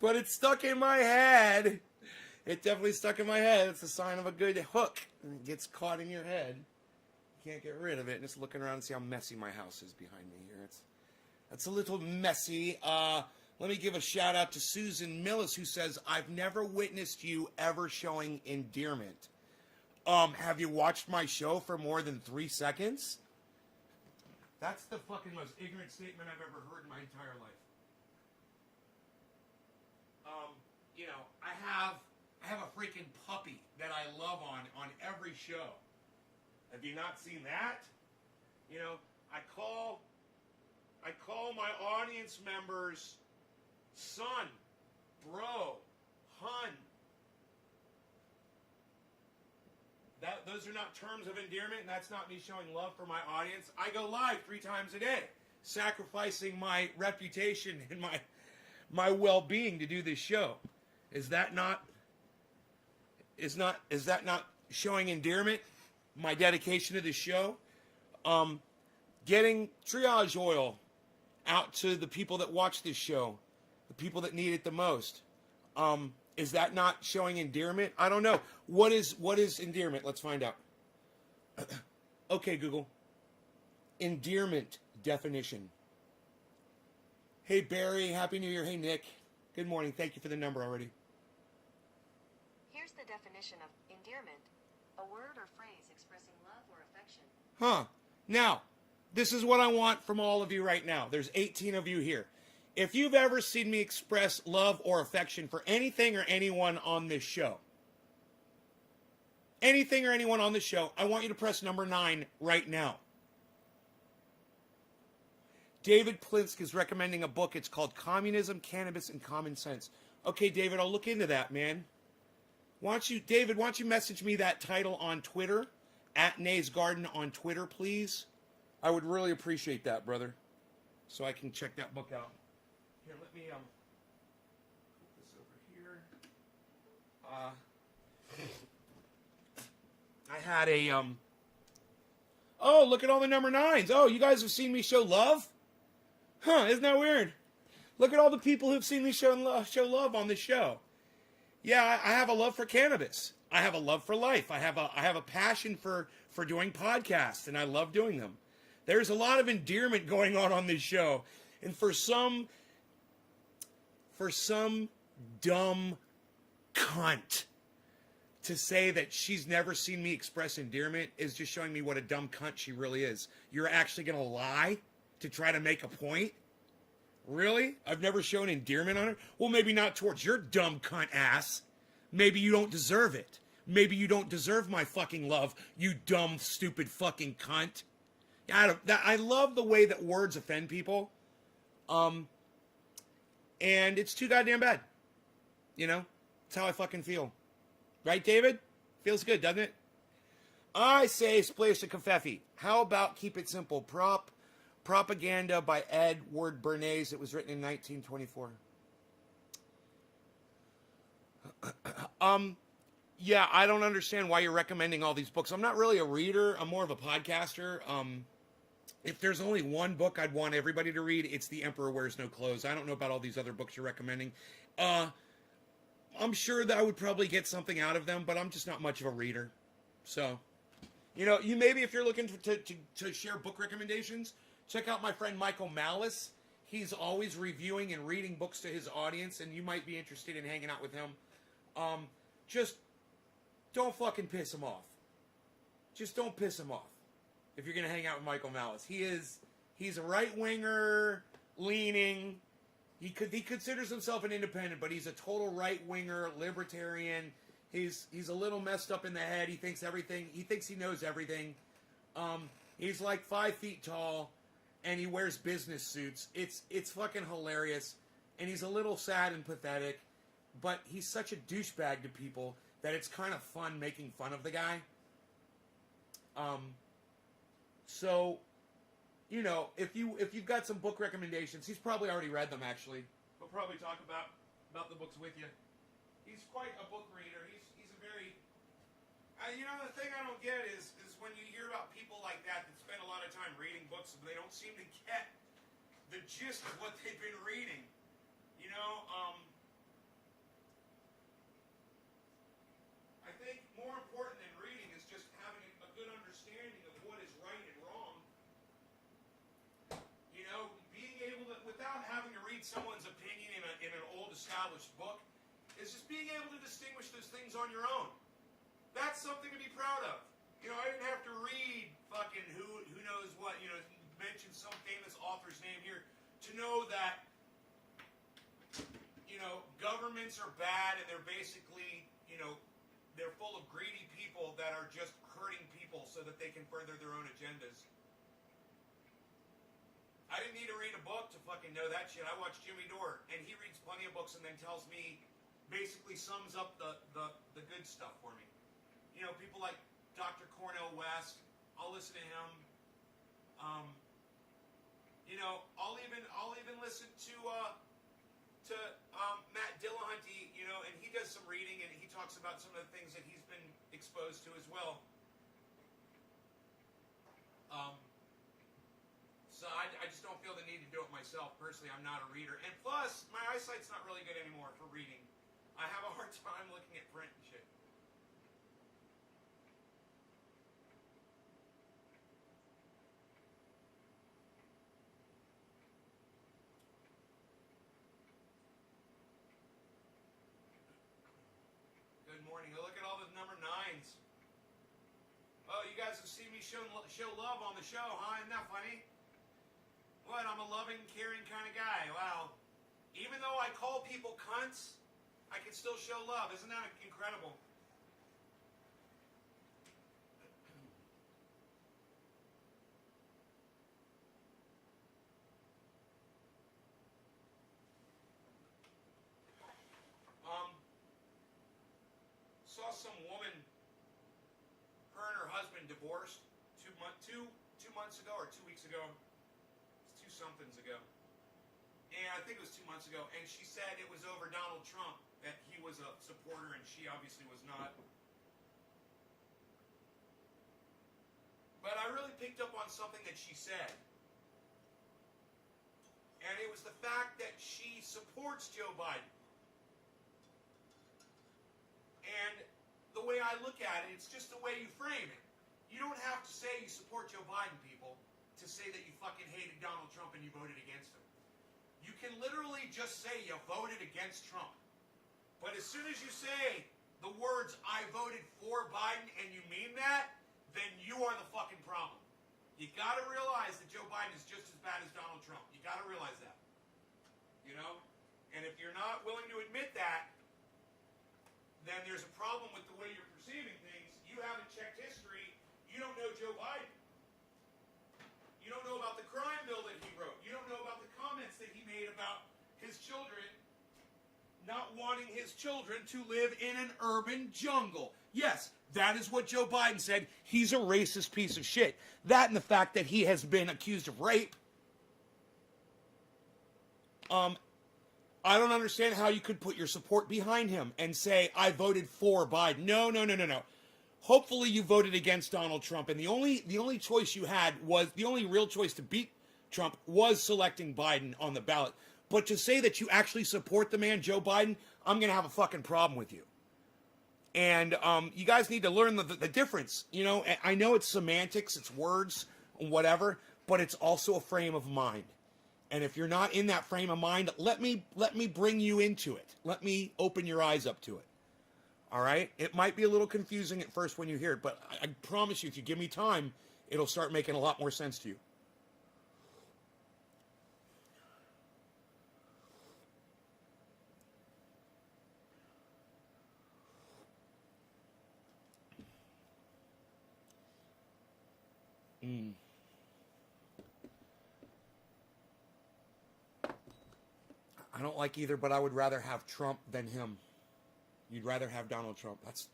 But it's stuck in my head. It definitely stuck in my head. It's a sign of a good hook. And it gets caught in your head. You can't get rid of it. And just looking around and see how messy my house is behind me here. It's a little messy. Let me give a shout out to Susan Millis, who says, I've never witnessed you ever showing endearment. Have you watched my show for more than 3 seconds? That's the fucking most ignorant statement I've ever heard in my entire life. I have a freaking puppy that I love on every show. Have you not seen that? I call my audience members son, bro, hun. Those are not terms of endearment, and that's not me showing love for my audience. I go live 3 times a day, sacrificing my reputation and my well-being to do this show. Is that not showing endearment? My dedication to this show? Getting triage oil out to the people that watch this show, the people that need it the most. Is that not showing endearment? I don't know. What is endearment? Let's find out. Okay, Google. Endearment definition. Hey, Barry. Happy New Year. Hey, Nick. Good morning. Thank you for the number already. Here's the definition of endearment. A word or phrase expressing love or affection. Huh. Now, this is what I want from all of you right now. There's 18 of you here. If you've ever seen me express love or affection for anything or anyone on this show, I want you to press number 9 right now. David Plinsk is recommending a book. It's called Communism, Cannabis, and Common Sense. Okay, David, I'll look into that, man. Why don't you message me that title on Twitter, @NaysGarden on Twitter, please? I would really appreciate that, brother, so I can check that book out. Here, let me put this over here. I had a Oh, look at all the number 9s. Oh, you guys have seen me show love? Huh? Isn't that weird? Look at all the people who've seen me show love on this show. Yeah, I have a love for cannabis. I have a love for life. I have a passion for doing podcasts, and I love doing them. There's a lot of endearment going on this show, and for some dumb cunt to say that she's never seen me express endearment is just showing me what a dumb cunt she really is. You're actually gonna lie to try to make a point? Really? I've never shown endearment on her? Well, maybe not towards your dumb cunt ass. Maybe you don't deserve it. Maybe you don't deserve my fucking love, you dumb, stupid fucking cunt. I love the way that words offend people. And it's too goddamn bad. It's how I fucking feel. Right, David? Feels good, doesn't it? I say splash the confetti. How about Keep It Simple? Propaganda by Edward Bernays. It was written in 1924. Yeah, I don't understand why you're recommending all these books. I'm not really a reader. I'm more of a podcaster. If there's only one book I'd want everybody to read, it's The Emperor Wears No Clothes. I don't know about all these other books you're recommending. I'm sure that I would probably get something out of them, but I'm just not much of a reader. So, you maybe if you're looking to share book recommendations, check out my friend Michael Malice. He's always reviewing and reading books to his audience, and you might be interested in hanging out with him. Just don't fucking piss him off. Just don't piss him off if you're going to hang out with Michael Malice. He's a right-winger, leaning. He considers himself an independent, but he's a total right-winger, libertarian. He's a little messed up in the head. He thinks he knows everything. He's like 5 feet tall, and he wears business suits. It's fucking hilarious, and he's a little sad and pathetic, but he's such a douchebag to people that it's kind of fun making fun of the guy. So, if you've got some book recommendations, he's probably already read them, actually. He'll probably talk about the books with you. He's quite a book reader. He's a very... the thing I don't get is when you hear about people like that spend a lot of time reading books, but they don't seem to get the gist of what they've been reading. established book, is just being able to distinguish those things on your own. That's something to be proud of. You know, I didn't have to read fucking who knows what, you know, mention some famous author's name here to know that, you know, governments are bad and they're basically, you know, they're full of greedy people that are just hurting people so that they can further their own agendas. I didn't need to read a book to fucking know that shit. I watch Jimmy Dore, and he reads plenty of books and then tells me, basically sums up the good stuff for me. You know, people like Dr. Cornel West, I'll listen to him. You know, I'll even listen to Matt Dillahunty, you know, and he does some reading and he talks about some of the things that he's been exposed to as well. So I just don't feel the need to do it myself. Personally, I'm not a reader. And plus, my eyesight's not really good anymore for reading. I have a hard time looking at print and shit. Good morning. Look at all the number 9s. Oh, you guys have seen me show love on the show, huh? Isn't that funny? What, I'm a loving, caring kind of guy. Wow. Even though I call people cunts, I can still show love. Isn't that incredible? Saw some woman, her and her husband divorced two months ago or 2 weeks ago. It's 2-somethings ago. And I think it was 2 months ago. And she said it was over Donald Trump, that he was a supporter and she obviously was not. But I really picked up on something that she said. And it was the fact that she supports Joe Biden. And the way I look at it, it's just the way you frame it. You don't have to say you support Joe Biden, people, to say that you fucking hated Donald Trump and you voted against him. You can literally just say you voted against Trump. But as soon as you say the words, I voted for Biden, and you mean that, then you are the fucking problem. You gotta realize that Joe Biden is just as bad as Donald Trump. You gotta realize that. You know? And if you're not willing to admit that, then there's a problem with the way you're perceiving things. You haven't checked history. You don't know Joe Biden. You don't know about the crime bill that he wrote. You don't know about the comments that he made about his children not wanting his children to live in an urban jungle. Yes, that is what Joe Biden said. He's a racist piece of shit. That and the fact that he has been accused of rape. I don't understand how you could put your support behind him and say, I voted for Biden. No. Hopefully you voted against Donald Trump. And the only choice you had was, the only real choice to beat Trump was selecting Biden on the ballot. But to say that you actually support the man, Joe Biden, I'm going to have a fucking problem with you. And you guys need to learn the difference. You know, I know it's semantics, it's words, whatever, but it's also a frame of mind. And if you're not in that frame of mind, let me bring you into it. Let me open your eyes up to it. All right? It might be a little confusing at first when you hear it, but I promise you, if you give me time, it'll start making a lot more sense to you. I don't like either, but I would rather have Trump than him. You'd rather have Donald Trump. That's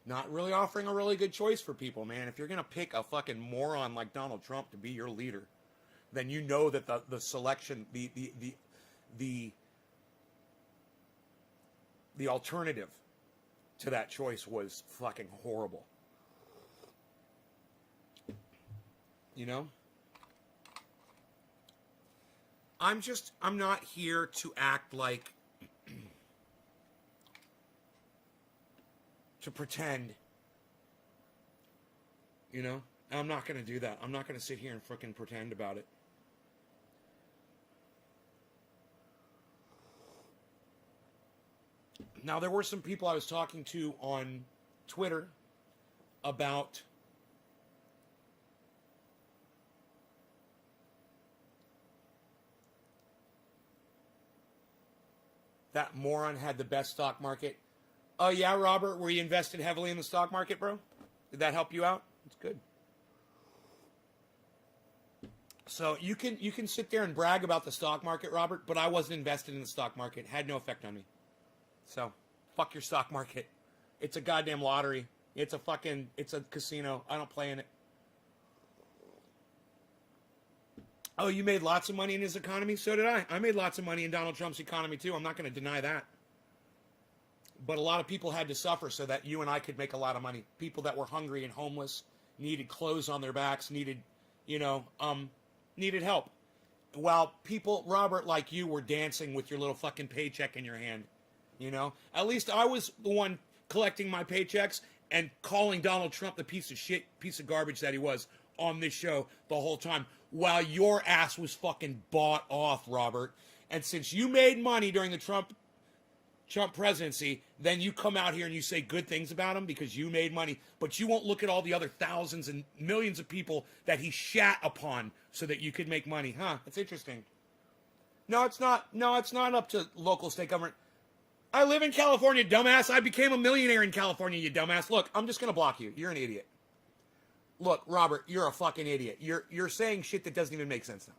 not really offering a really good choice for people, man. If you're going to pick a fucking moron like Donald Trump to be your leader, then you know that the selection, the alternative to that choice was fucking horrible. You know? I'm not here to act like, to pretend, you know? I'm not going to do that. I'm not going to sit here and frickin' pretend about it. Now, there were some people I was talking to on Twitter about that moron had the best stock market. Oh, yeah, Robert, were you invested heavily in the stock market, bro? Did that help you out? It's good. So you can sit there and brag about the stock market, Robert, but I wasn't invested in the stock market. It had no effect on me. So, fuck your stock market. It's a goddamn lottery. It's a casino. I don't play in it. Oh, you made lots of money in his economy? So did I. I made lots of money in Donald Trump's economy, too. I'm not going to deny that. But a lot of people had to suffer so that you and I could make a lot of money. People that were hungry and homeless, needed clothes on their backs, needed help. While people, Robert, like you, were dancing with your little fucking paycheck in your hand. At least I was the one collecting my paychecks and calling Donald Trump the piece of garbage that he was on this show the whole time, while your ass was fucking bought off, Robert. And since you made money during the Trump presidency, then you come out here and you say good things about him because you made money, but you won't look at all the other thousands and millions of people that he shat upon so that you could make money. That's interesting. No, it's not up to local state government. I live in California, dumbass. I became a millionaire in California, you dumbass. Look, I'm just going to block you. You're an idiot. Look, Robert, you're a fucking idiot. You're saying shit that doesn't even make sense now.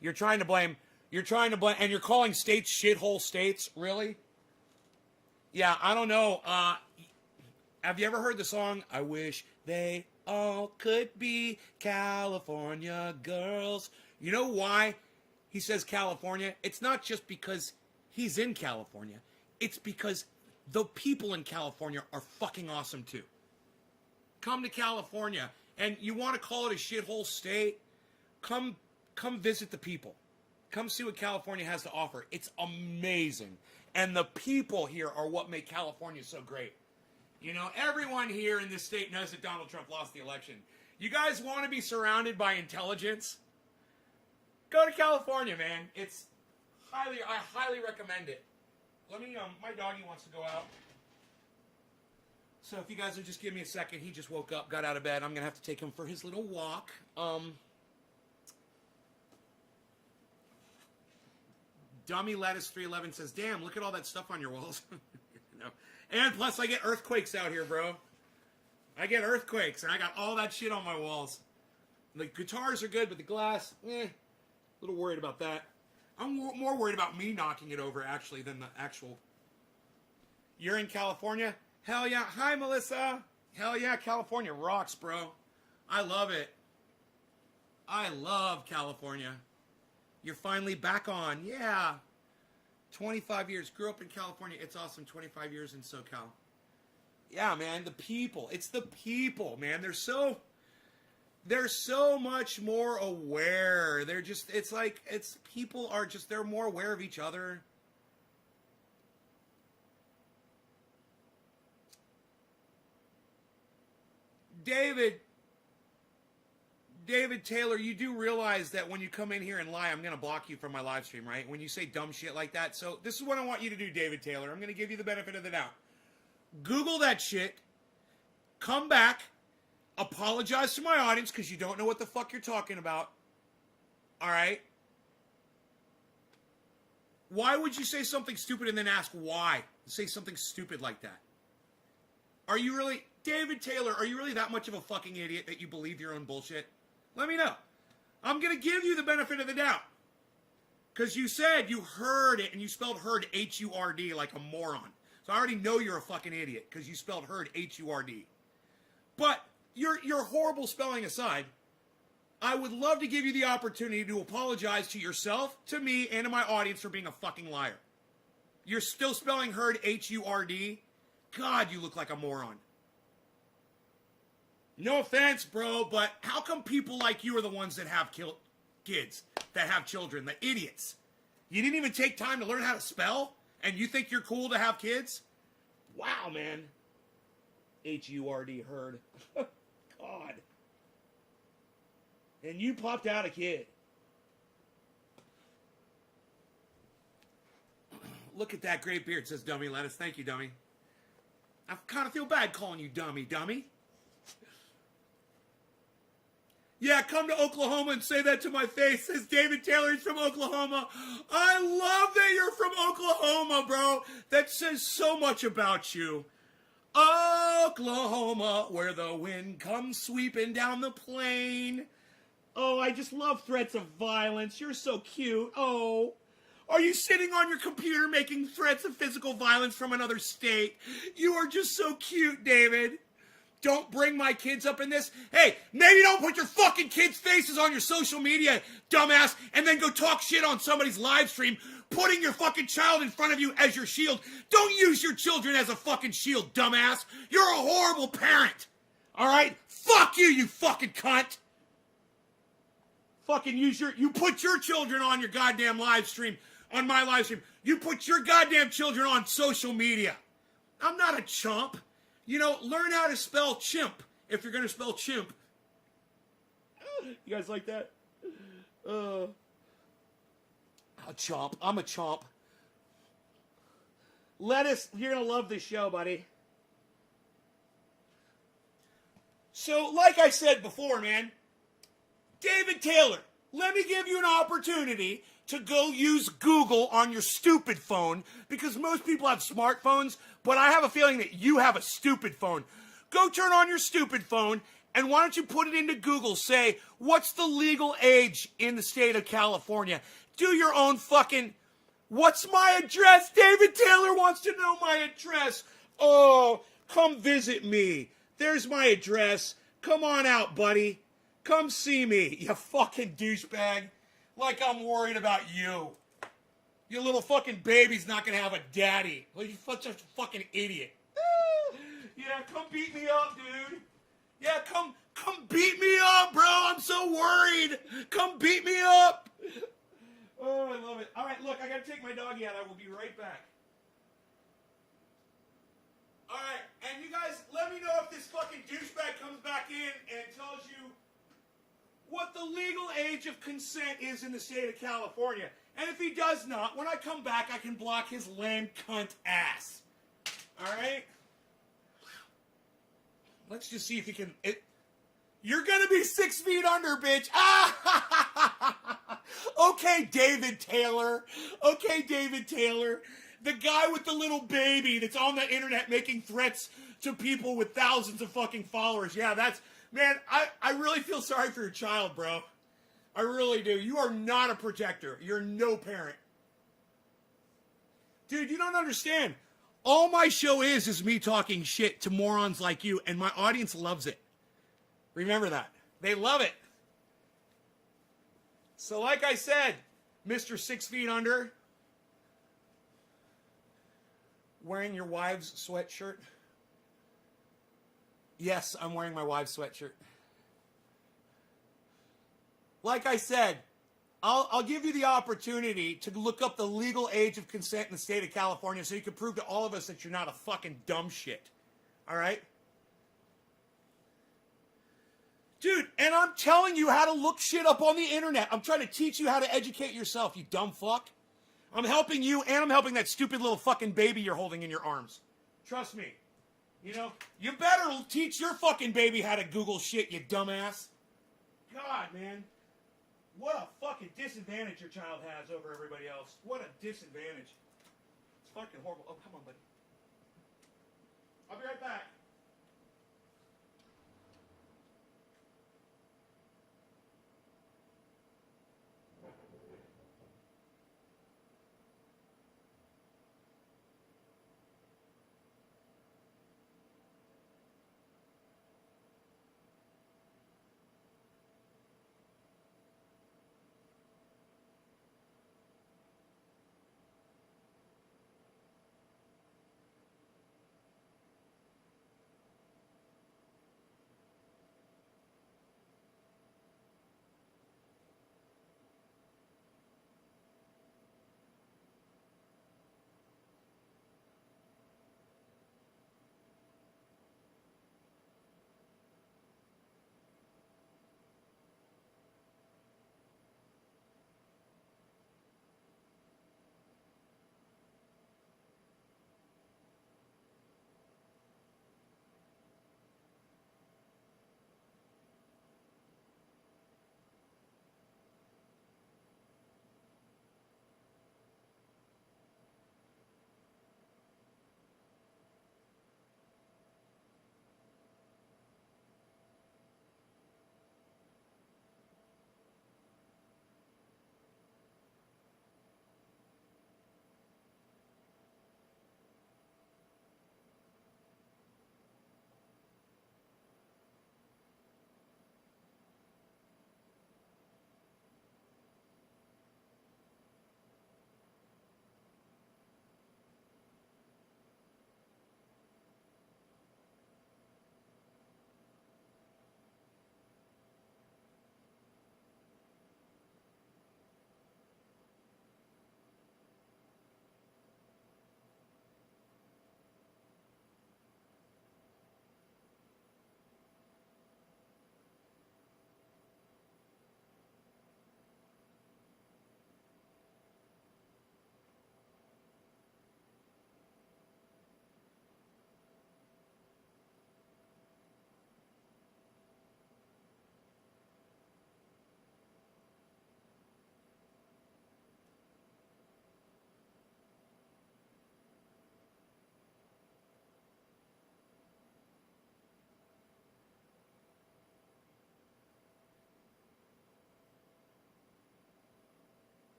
You're trying to blame, and you're calling states shithole states? Really? Yeah, I don't know. Have you ever heard the song, I wish they all could be California girls? You know why he says California? It's not just because he's in California. It's because the people in California are fucking awesome too. Come to California, and you want to call it a shithole state? Come visit the people. Come see what California has to offer. It's amazing. And the people here are what make California so great. Everyone here in this state knows that Donald Trump lost the election. You guys want to be surrounded by intelligence? Go to California, man. I highly recommend it. My doggy wants to go out. So if you guys will just give me a second, he just woke up, got out of bed. I'm going to have to take him for his little walk. Dummy Lettuce 311 says, damn, look at all that stuff on your walls. And plus I get earthquakes out here, bro. I get earthquakes, and I got all that shit on my walls. The guitars are good, but the glass, a little worried about that. I'm more worried about me knocking it over, actually, than the actual... You're in California? Hell yeah. Hi, Melissa. Hell yeah, California rocks, bro. I love it. I love California. You're finally back on. Yeah. 25 years. Grew up in California. It's awesome. 25 years in SoCal. Yeah, man. The people. It's the people, man. They're so much more aware. People are just, they're more aware of each other. David Taylor, you do realize that when you come in here and lie, I'm going to block you from my live stream, right? When you say dumb shit like that. So this is what I want you to do, David Taylor. I'm going to give you the benefit of the doubt. Google that shit. Come back. Apologize to my audience because you don't know what the fuck you're talking about. All right? Why would you say something stupid and then ask why? Say something stupid like that. Are you really... David Taylor, are you really that much of a fucking idiot that you believe your own bullshit? Let me know. I'm going to give you the benefit of the doubt. Because you said you heard it, and you spelled heard H-U-R-D like a moron. So I already know you're a fucking idiot, because you spelled heard H-U-R-D. But your horrible spelling aside, I would love to give you the opportunity to apologize to yourself, to me, and to my audience for being a fucking liar. You're still spelling heard H-U-R-D? God, you look like a moron. No offense, bro, but how come people like you are the ones that have kids, that have children, the idiots? You didn't even take time to learn how to spell, and you think you're cool to have kids? Wow, man. H-U-R-D, heard. God. And you popped out a kid. Look at that great beard, says Dummy Lettuce. Thank you, Dummy. I kind of feel bad calling you Dummy, Dummy. Yeah, come to Oklahoma and say that to my face, says David Taylor. He's from Oklahoma. I love that you're from Oklahoma, bro. That says so much about you. Oklahoma, where the wind comes sweeping down the plain. Oh, I just love threats of violence. You're so cute. Oh. Are you sitting on your computer making threats of physical violence from another state? You are just so cute, David. Don't bring my kids up in this. Hey, maybe don't put your fucking kids' faces on your social media, dumbass, and then go talk shit on somebody's live stream, putting your fucking child in front of you as your shield. Don't use your children as a fucking shield, dumbass. You're a horrible parent. All right? Fuck you, you fucking cunt. Fucking you put your children on your goddamn live stream, on my live stream. You put your goddamn children on social media. I'm not a chump. You know, learn how to spell chimp if you're going to spell chimp. You guys like that? A chomp. I'm a chomp. Lettuce, you're going to love this show, buddy. So, like I said before, man, David Taylor, let me give you an opportunity to go use Google on your stupid phone, because most people have smartphones, but I have a feeling that you have a stupid phone. Go turn on your stupid phone, and why don't you put it into Google? Say, what's the legal age in the state of California? Do your own fucking, what's my address? David Taylor wants to know my address. Oh, come visit me. There's my address. Come on out, buddy. Come see me, you fucking douchebag. Like I'm worried about you. Your little fucking baby's not gonna have a daddy. Well, you're such a fucking idiot. Yeah, come beat me up, dude. Yeah, come beat me up, bro. I'm so worried. Come beat me up. Oh, I love it. All right, look, I gotta take my doggy out. I will be right back. All right, and you guys, let me know if this fucking douchebag comes back in and tells you what the legal age of consent is in the state of California. And if he does not, when I come back, I can block his lame cunt ass. All right? Let's just see if he can... You're gonna be 6 feet under, bitch. Okay, David Taylor. Okay, David Taylor. The guy with the little baby that's on the internet making threats to people with thousands of fucking followers. Yeah, that's... Man, I really feel sorry for your child, bro. I really do. You are not a protector. You're no parent. Dude, you don't understand. All my show is me talking shit to morons like you, and my audience loves it. Remember that. They love it. So like I said, Mr. 6 feet under, wearing your wife's sweatshirt. Yes, I'm wearing my wife's sweatshirt. Like I said, I'll give you the opportunity to look up the legal age of consent in the state of California so you can prove to all of us that you're not a fucking dumb shit. All right? Dude, and I'm telling you how to look shit up on the internet. I'm trying to teach you how to educate yourself, you dumb fuck. I'm helping you, and I'm helping that stupid little fucking baby you're holding in your arms. Trust me. You know, you better teach your fucking baby how to Google shit, you dumbass. God, man. What a fucking disadvantage your child has over everybody else. What a disadvantage. It's fucking horrible. Oh, come on, buddy. I'll be right back.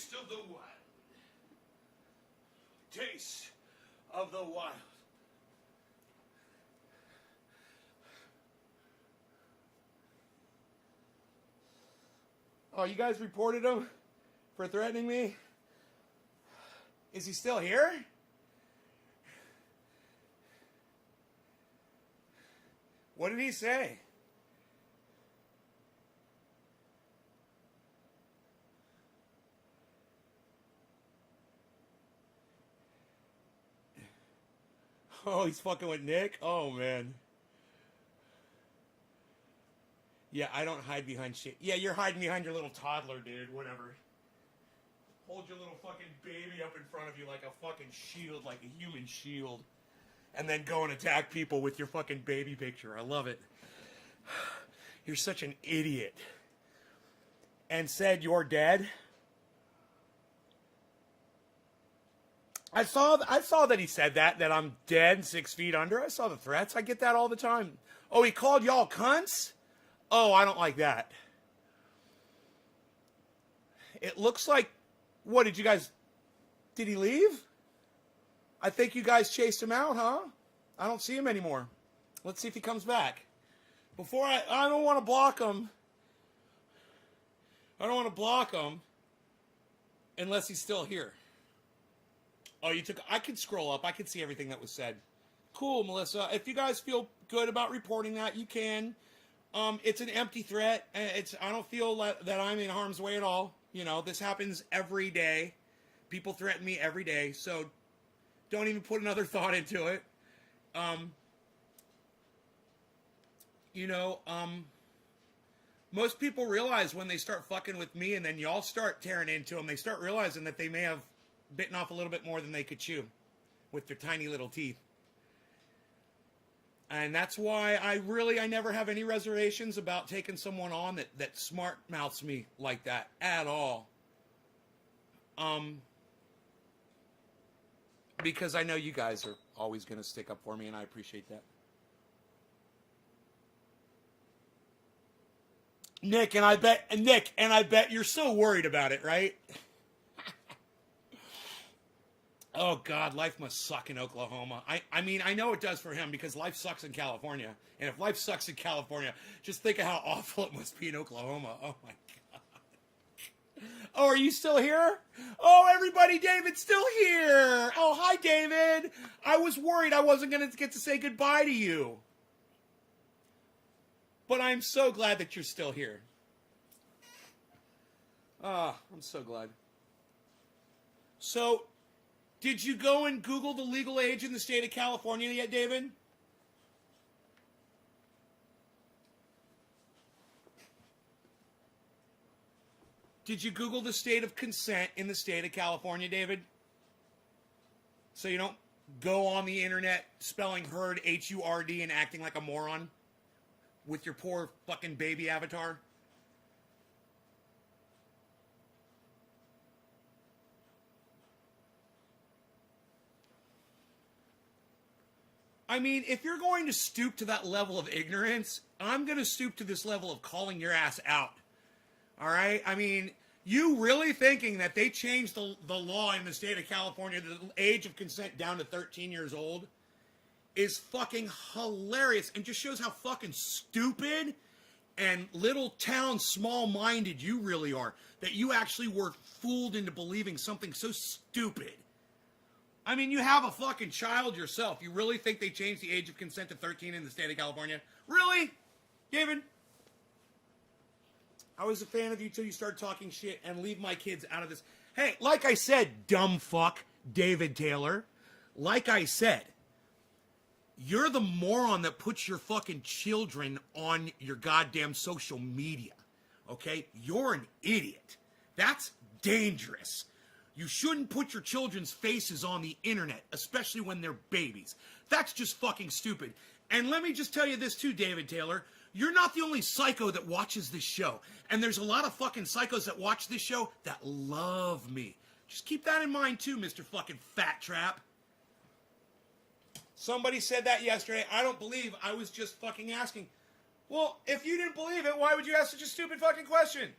Taste of the wild. Taste of the wild. Oh, you guys reported him for threatening me? Is he still here? What did he say? Oh, he's fucking with Nick? Oh, man. Yeah, I don't hide behind shit. Yeah, you're hiding behind your little toddler, dude. Whatever. Hold your little fucking baby up in front of you like a fucking shield, like a human shield. And then go and attack people with your fucking baby picture. I love it. You're such an idiot. And said you're dead? I saw that he said that I'm dead 6 feet under. I saw the threats. I get that all the time. Oh, he called y'all cunts? Oh, I don't like that. It looks like, what, did he leave? I think you guys chased him out, huh? I don't see him anymore. Let's see if he comes back. I don't want to block him. I don't want to block him unless he's still here. Oh, I could scroll up. I could see everything that was said. Cool, Melissa. If you guys feel good about reporting that, you can. It's an empty threat. I don't feel that I'm in harm's way at all. You know, this happens every day. People threaten me every day, so don't even put another thought into it. Most people realize when they start fucking with me and then y'all start tearing into them, they start realizing that they may have bitten off a little bit more than they could chew with their tiny little teeth. And that's why I never have any reservations about taking someone on that smart mouths me like that at all. Because I know you guys are always going to stick up for me, and I appreciate that. Nick, and I bet you're so worried about it, right? Oh, God, life must suck in Oklahoma. I mean, I know it does for him because life sucks in California. And if life sucks in California, just think of how awful it must be in Oklahoma. Oh, my God. Oh, are you still here? Oh, everybody, David's still here. Oh, hi, David. I was worried I wasn't going to get to say goodbye to you. But I'm so glad that you're still here. Ah, I'm so glad. So, did you go and Google the legal age in the state of California yet, David? Did you Google the state of consent in the state of California, David? So you don't go on the internet spelling herd H-U-R-D and acting like a moron with your poor fucking baby avatar? I mean, if you're going to stoop to that level of ignorance, I'm going to stoop to this level of calling your ass out. All right? I mean, you really thinking that they changed the law in the state of California, the age of consent down to 13 years old, is fucking hilarious and just shows how fucking stupid and little town small-minded you really are. That you actually were fooled into believing something so stupid. I mean, you have a fucking child yourself. You really think they changed the age of consent to 13 in the state of California? Really? David? I was a fan of you till you started talking shit, and leave my kids out of this. Hey, like I said, dumb fuck, David Taylor. Like I said, you're the moron that puts your fucking children on your goddamn social media. Okay? You're an idiot. That's dangerous. You shouldn't put your children's faces on the internet, especially when they're babies. That's just fucking stupid. And let me just tell you this too, David Taylor. You're not the only psycho that watches this show. And there's a lot of fucking psychos that watch this show that love me. Just keep that in mind too, Mr. fucking Fat Trap. Somebody said that yesterday. I don't believe. I was just fucking asking. Well, if you didn't believe it, why would you ask such a stupid fucking question?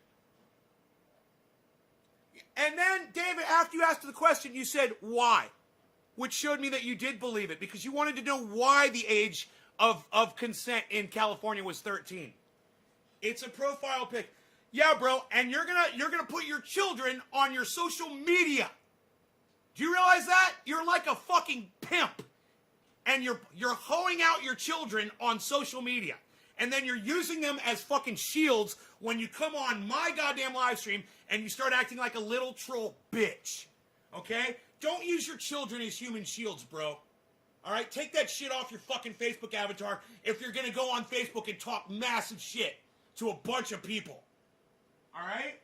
And then, David, after you asked the question, you said, why? Which showed me that you did believe it, because you wanted to know why the age of consent in California was 13. It's a profile pic. Yeah, bro, and you're gonna put your children on your social media. Do you realize that? You're like a fucking pimp. And you're hoeing out your children on social media. And then you're using them as fucking shields when you come on my goddamn live stream and you start acting like a little troll bitch. Okay? Don't use your children as human shields, bro. All right? Take that shit off your fucking Facebook avatar if you're going to go on Facebook and talk massive shit to a bunch of people. All right?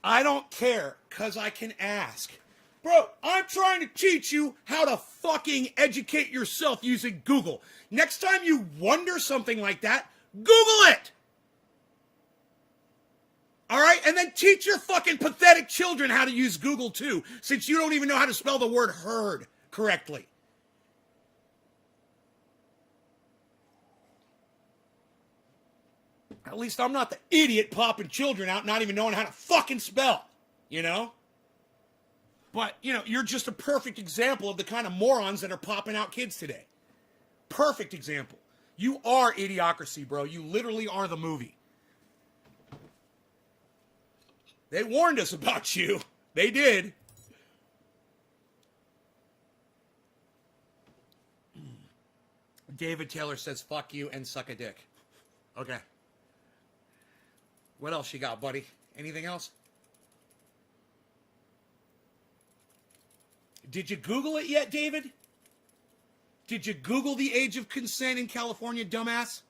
I don't care, because I can ask. Bro, I'm trying to teach you how to fucking educate yourself using Google. Next time you wonder something like that, Google it! Alright? And then teach your fucking pathetic children how to use Google too, since you don't even know how to spell the word herd correctly. At least I'm not the idiot popping children out not even knowing how to fucking spell, you know? But, you know, you're just a perfect example of the kind of morons that are popping out kids today. Perfect example. You are Idiocracy, bro. You literally are the movie. They warned us about you. They did. David Taylor says, fuck you and suck a dick. Okay. What else you got, buddy? Anything else? Did you Google it yet, David? Did you Google the age of consent in California, dumbass?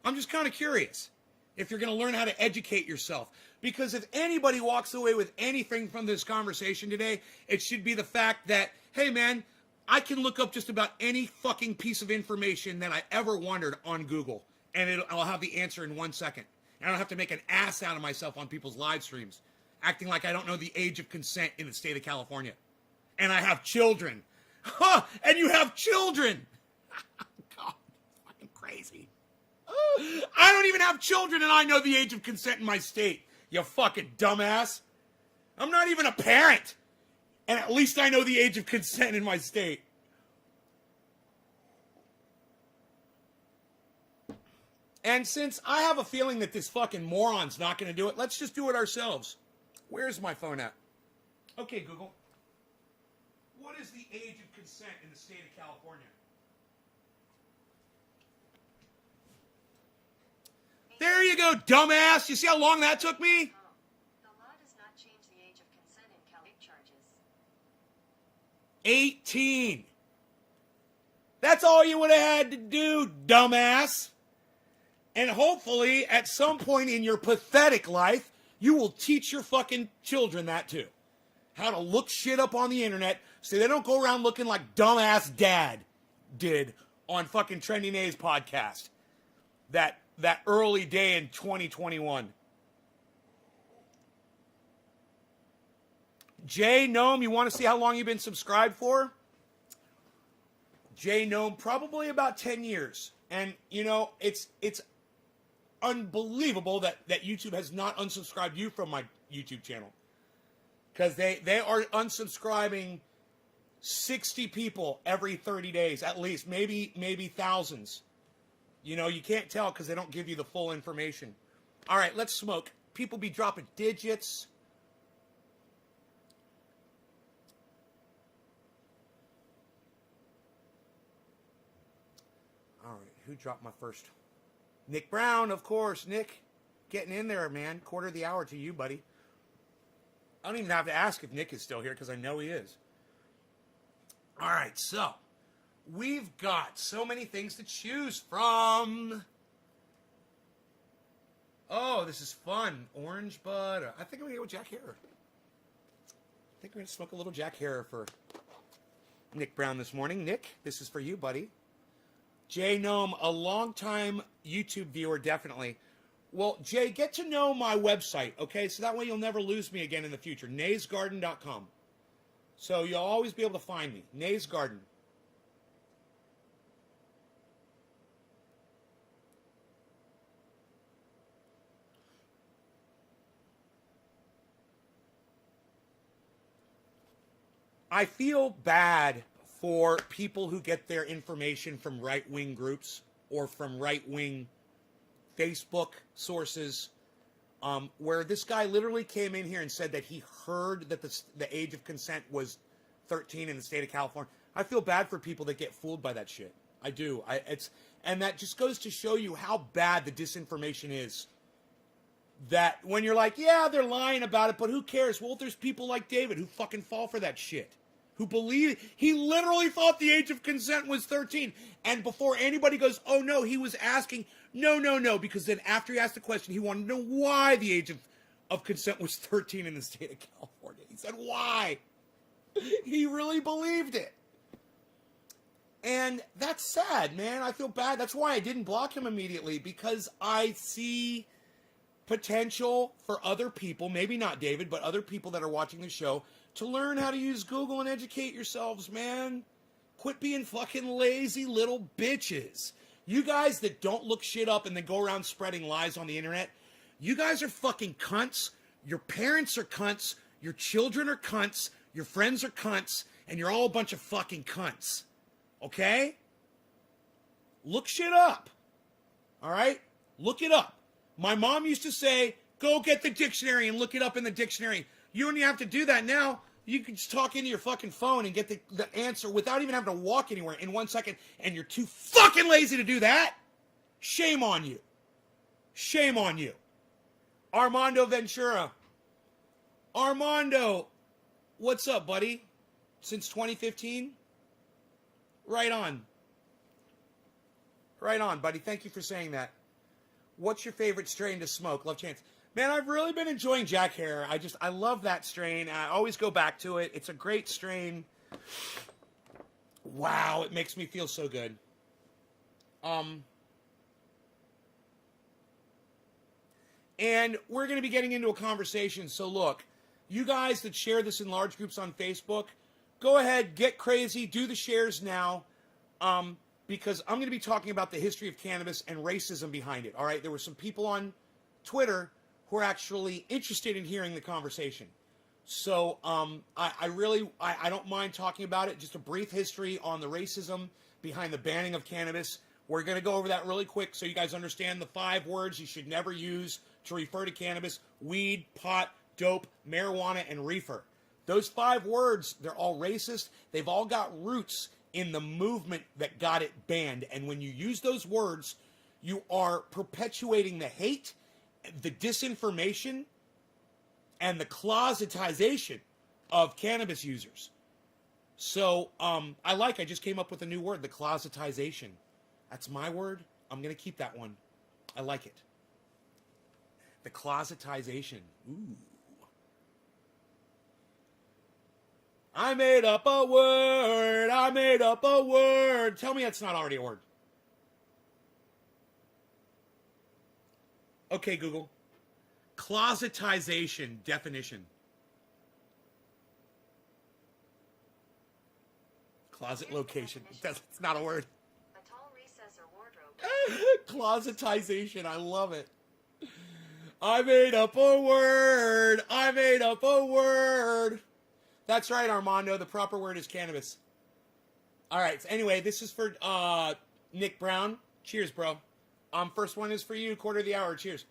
I'm just kind of curious if you're going to learn how to educate yourself. Because if anybody walks away with anything from this conversation today, it should be the fact that, hey, man, I can look up just about any fucking piece of information that I ever wondered on Google, and I'll have the answer in 1 second. I don't have to make an ass out of myself on people's live streams, acting like I don't know the age of consent in the state of California. And I have children. Huh, and you have children. God, fucking crazy. I don't even have children and I know the age of consent in my state. You fucking dumbass. I'm not even a parent. And at least I know the age of consent in my state. And since I have a feeling that this fucking moron's not going to do it, let's just do it ourselves. Where's my phone at? Okay, Google. What is the age of consent in the state of California? There you go, dumbass. You see how long that took me? The law does not change the age of consent in California charges. 18. That's all you would have had to do, dumbass. And hopefully, at some point in your pathetic life, you will teach your fucking children that too. How to look shit up on the internet so they don't go around looking like dumbass dad did on fucking Trending A's podcast. That early day in 2021. Jay Gnome, you want to see how long you've been subscribed for? Jay Gnome, probably about 10 years. And, you know, it's unbelievable that YouTube has not unsubscribed you from my YouTube channel. Because they are unsubscribing 60 people every 30 days, at least. Maybe thousands. You know, you can't tell because they don't give you the full information. All right, let's smoke. People be dropping digits. All right, who dropped my first? Nick Brown, of course. Nick, getting in there, man. Quarter of the hour to you, buddy. I don't even have to ask if Nick is still here because I know he is. All right, so we've got so many things to choose from. Oh, this is fun. Orange bud. I think I'm going to go with Jack Harrer. I think we're going to smoke a little Jack Harrer for Nick Brown this morning. Nick, this is for you, buddy. Jay Gnome, a longtime YouTube viewer, definitely. Well, Jay, get to know my website, okay? So that way you'll never lose me again in the future. naysgarden.com. So you'll always be able to find me. Nays Garden. I feel bad for people who get their information from right-wing groups or from right-wing Facebook sources, where this guy literally came in here and said that he heard that the age of consent was 13 in the state of California. I feel bad for people that get fooled by that shit. I do. And that just goes to show you how bad the disinformation is. That when you're like, yeah, they're lying about it, but who cares? Well, there's people like David who fucking fall for that shit. Who believe he literally thought the age of consent was 13. And before anybody goes, oh no, he was asking, no, because then after he asked the question, he wanted to know why the age of consent was 13 in the state of California. He said, why? He really believed it. And that's sad, man. I feel bad. That's why I didn't block him immediately, because I see potential for other people, maybe not David, but other people that are watching the show, to learn how to use Google and educate yourselves, man. Quit being fucking lazy little bitches. You guys that don't look shit up and then go around spreading lies on the internet, you guys are fucking cunts. Your parents are cunts. Your children are cunts. Your friends are cunts. And you're all a bunch of fucking cunts. Okay? Look shit up. All right? Look it up. My mom used to say, go get the dictionary and look it up in the dictionary. You don't even have to do that now. You can just talk into your fucking phone and get the answer without even having to walk anywhere in 1 second, and you're too fucking lazy to do that? Shame on you. Shame on you. Armando Ventura. Armando, what's up, buddy? Since 2015? Right on. Right on, buddy. Thank you for saying that. What's your favorite strain to smoke? Love Chance. Man, I've really been enjoying Jack Hare. I love that strain. I always go back to it. It's a great strain. Wow, it makes me feel so good. And we're going to be getting into a conversation. So look, you guys that share this in large groups on Facebook, go ahead, get crazy, do the shares now. Because I'm going to be talking about the history of cannabis and racism behind it. All right, there were some people on Twitter who are actually interested in hearing the conversation. So I don't mind talking about it. Just a brief history on the racism behind the banning of cannabis. We're going to go over that really quick so you guys understand the 5 words you should never use to refer to cannabis: weed, pot, dope, marijuana, and reefer. Those 5 words, they're all racist. They've all got roots in the movement that got it banned. And when you use those words, you are perpetuating the hate, the disinformation, and the closetization of cannabis users. So I just came up with a new word, the closetization. That's my word. I'm going to keep that one. I like it. The closetization. Ooh. I made up a word. I made up a word. Tell me that's not already a word. Okay, Google. Closetization definition. Closet location. That's not a word. A tall recess or wardrobe. Closetization. I love it. I made up a word. I made up a word. That's right, Armando. The proper word is cannabis. All right. So anyway, this is for Nick Brown. Cheers, bro. First one is for you. Quarter of the hour. Cheers.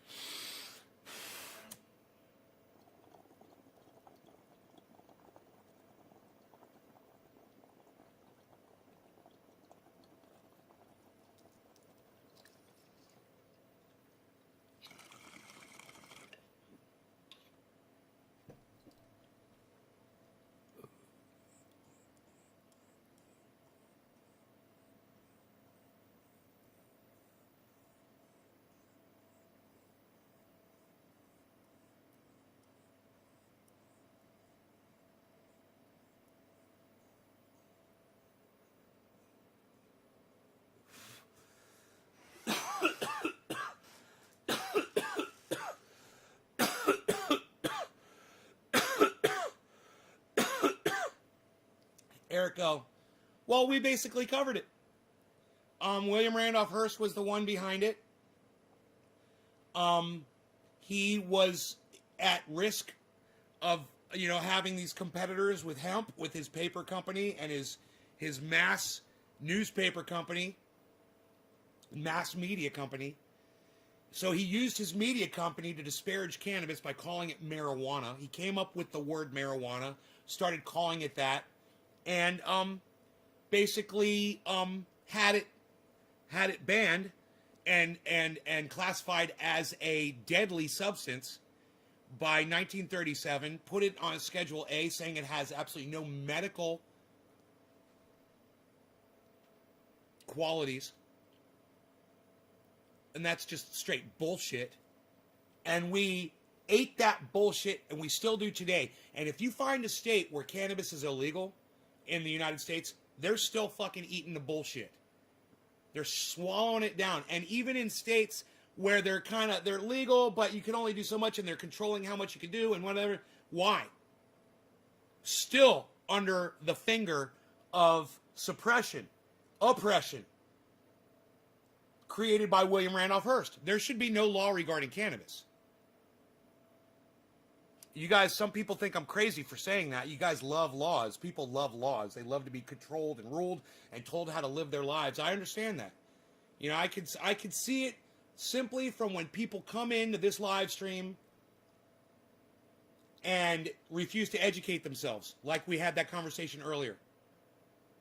Eric O. Well, we basically covered it. William Randolph Hearst was the one behind it. He was at risk of, having these competitors with hemp, with his paper company and his mass newspaper company, mass media company. So he used his media company to disparage cannabis by calling it marijuana. He came up with the word marijuana, started calling it that, and basically had it banned and classified as a deadly substance by 1937, put it on Schedule A, saying it has absolutely no medical qualities. And that's just straight bullshit. And we ate that bullshit, and we still do today. And if you find a state where cannabis is illegal in the United States, they're still fucking eating the bullshit. They're swallowing it down. And even in states where they're legal, but you can only do so much, and they're controlling how much you can do and whatever. Why? Still under the finger of suppression, oppression, created by William Randolph Hearst. There should be no law regarding cannabis. You guys, some people think I'm crazy for saying that. You guys love laws. People love laws. They love to be controlled and ruled and told how to live their lives. I understand that. I could see it simply from when people come into this live stream and refuse to educate themselves, like we had that conversation earlier.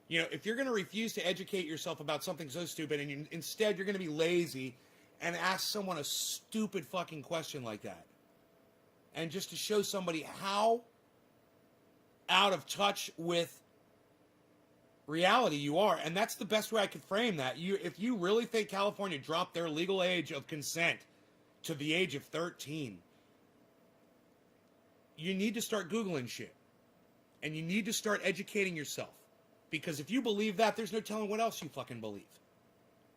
If you're going to refuse to educate yourself about something so stupid, and instead you're going to be lazy and ask someone a stupid fucking question like that, and just to show somebody how out of touch with reality you are. And that's the best way I could frame that. If you really think California dropped their legal age of consent to the age of 13, you need to start Googling shit. And you need to start educating yourself. Because if you believe that, there's no telling what else you fucking believe.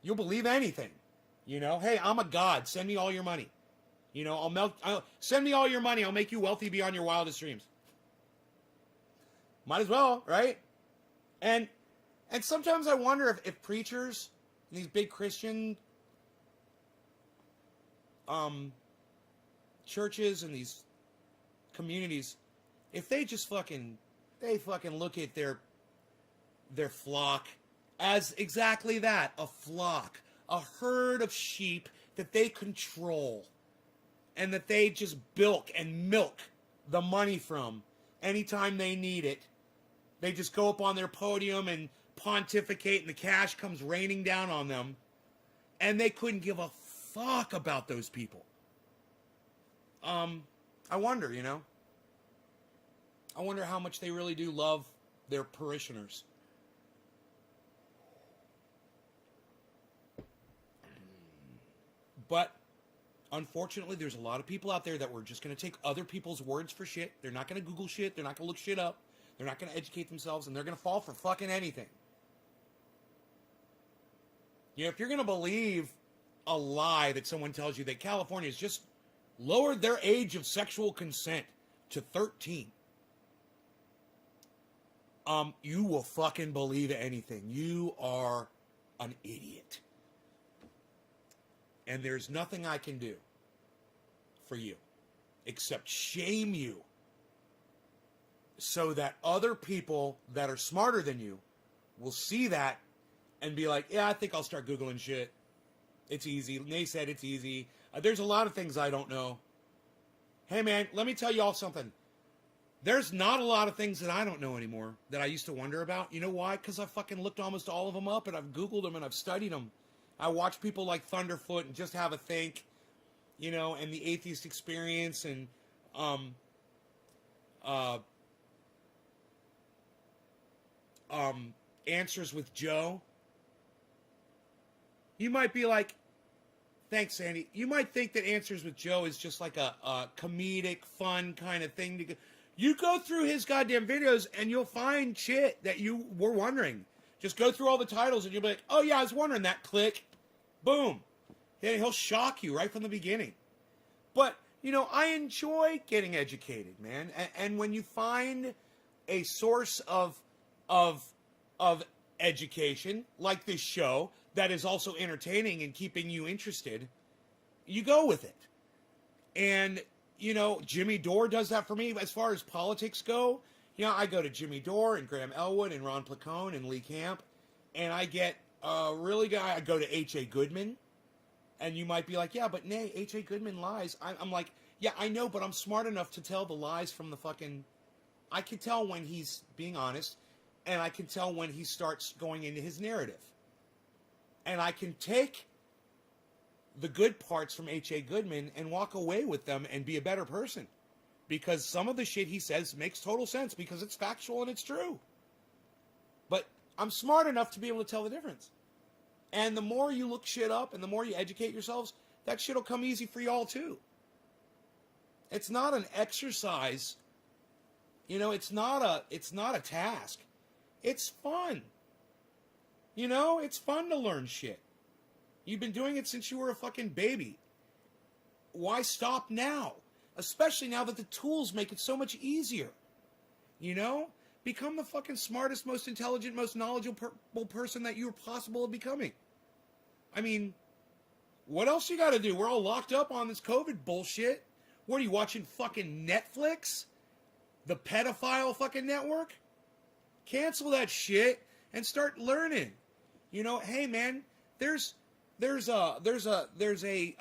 You'll believe anything. Hey, I'm a god. Send me all your money. Send me all your money. I'll make you wealthy beyond your wildest dreams. Might as well, right? And sometimes I wonder if preachers, these big Christian churches and these communities, if they just fucking look at their flock as exactly that, a flock, a herd of sheep that they control and that they just bilk and milk the money from anytime they need it. They just go up on their podium and pontificate, and the cash comes raining down on them, and they couldn't give a fuck about those people. I wonder, I wonder how much they really do love their parishioners. But unfortunately, there's a lot of people out there that were just going to take other people's words for shit. They're not going to Google shit. They're not going to look shit up. They're not going to educate themselves, and they're going to fall for fucking anything. If you're going to believe a lie that someone tells you that California has just lowered their age of sexual consent to 13, you will fucking believe anything. You are an idiot. And there's nothing I can do for you except shame you so that other people that are smarter than you will see that and be like, yeah, I think I'll start Googling shit. It's easy. They said it's easy. There's a lot of things I don't know. Hey, man, let me tell you all something. There's not a lot of things that I don't know anymore that I used to wonder about. You know why? Because I fucking looked almost all of them up, and I've Googled them, and I've studied them. I watch people like Thunderfoot and Just Have a Think, and the Atheist Experience, and Answers with Joe. You might be like, thanks, Sandy. You might think that Answers with Joe is just like a comedic, fun kind of thing to go. You go through his goddamn videos and you'll find shit that you were wondering. Just go through all the titles and you'll be like, oh yeah, I was wondering that. Click. Boom. Then he'll shock you right from the beginning. But, I enjoy getting educated, man. And when you find a source of of education, like this show, that is also entertaining and keeping you interested, you go with it. And, you know, Jimmy Dore does that for me. As far as politics go, you know, I go to Jimmy Dore and Graham Elwood and Ron Placone and Lee Camp, and I get really good. I go to H.A. Goodman, and you might be like, yeah, but nay, H.A. Goodman lies. I'm like, yeah, I know, but I'm smart enough to tell the lies from the fucking... I can tell when he's being honest, and I can tell when he starts going into his narrative. And I can take the good parts from H.A. Goodman and walk away with them and be a better person. Because some of the shit he says makes total sense because it's factual and it's true. But I'm smart enough to be able to tell the difference. And the more you look shit up and the more you educate yourselves, that shit will come easy for y'all too. It's not an exercise. You know, it's not a task. It's fun. You know, it's fun to learn shit. You've been doing it since you were a fucking baby. Why stop now? Especially now that the tools make it so much easier. You know? Become the fucking smartest, most intelligent, most knowledgeable person that you're possible of becoming. I mean, what else you gotta do? We're all locked up on this COVID bullshit. What are you watching, fucking Netflix? The pedophile fucking network? Cancel that shit and start learning. You know, hey man, there's a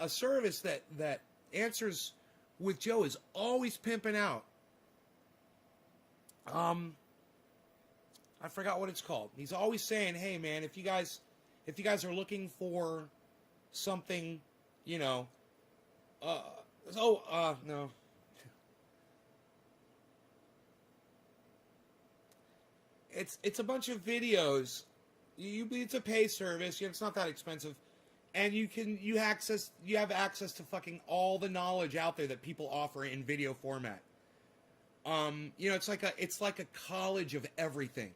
service that Answers with Joe is always pimping out. I forgot what it's called. He's always saying, hey man, if you guys are looking for something, you know, no. It's a bunch of videos. It's a pay service. It's not that expensive, and you have access to fucking all the knowledge out there that people offer in video format. You know, it's like a college of everything.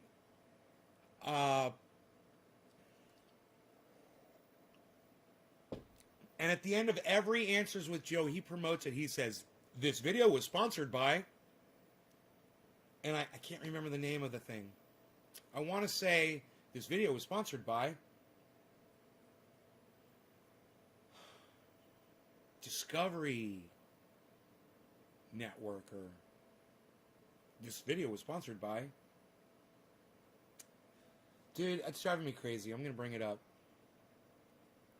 And at the end of every Answers with Joe, he promotes it. He says, "This video was sponsored by," and I can't remember the name of the thing. I want to say this video was sponsored by Discovery Network, or this video was sponsored by. Dude, it's driving me crazy. I'm going to bring it up.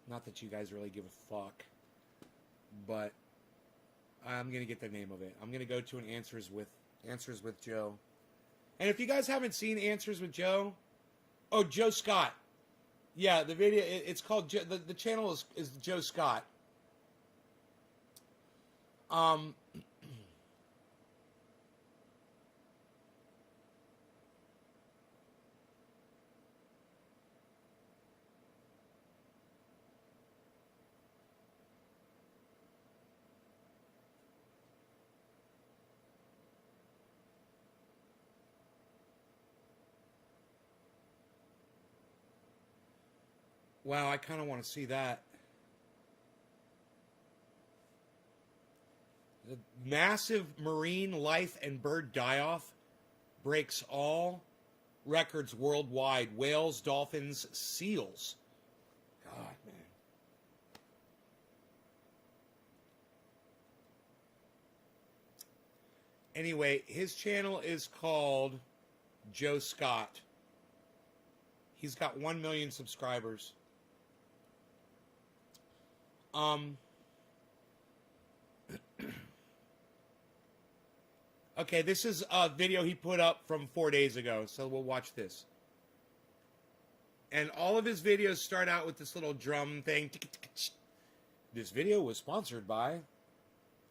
Not that you guys really give a fuck, but I'm going to get the name of it. I'm going to go to an Answers with Joe. And if you guys haven't seen Answers with Joe, oh, Joe Scott. Yeah, the video, it's called, the channel is Joe Scott. Wow, I kind of want to see that. The massive marine life and bird die-off breaks all records worldwide. Whales, dolphins, seals. God, man. Anyway, his channel is called Joe Scott. He's got 1 million subscribers. Okay, this is a video he put up from 4 days ago, so we'll watch this. And all of his videos start out with this little drum thing. This video was sponsored by...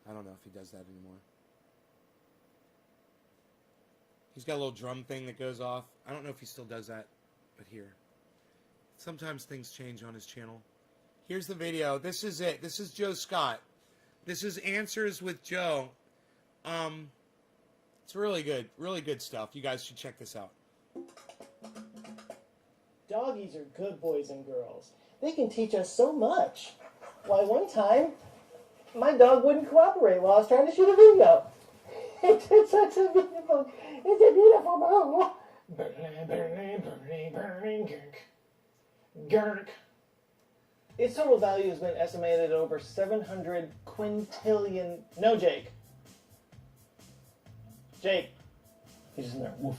I don't know if he does that anymore. He's got a little drum thing that goes off. I don't know if he still does that, but here. Sometimes things change on his channel. Here's the video. This is it. This is Joe Scott. This is Answers with Joe. It's really good stuff. You guys should check this out. Doggies are good boys and girls. They can teach us so much. Why, one time, my dog wouldn't cooperate while I was trying to shoot a video. It's a beautiful moment. Burning, Gurk. Its total value has been estimated at over 700 quintillion. No, Jake. Jake. He's just in there. Woof.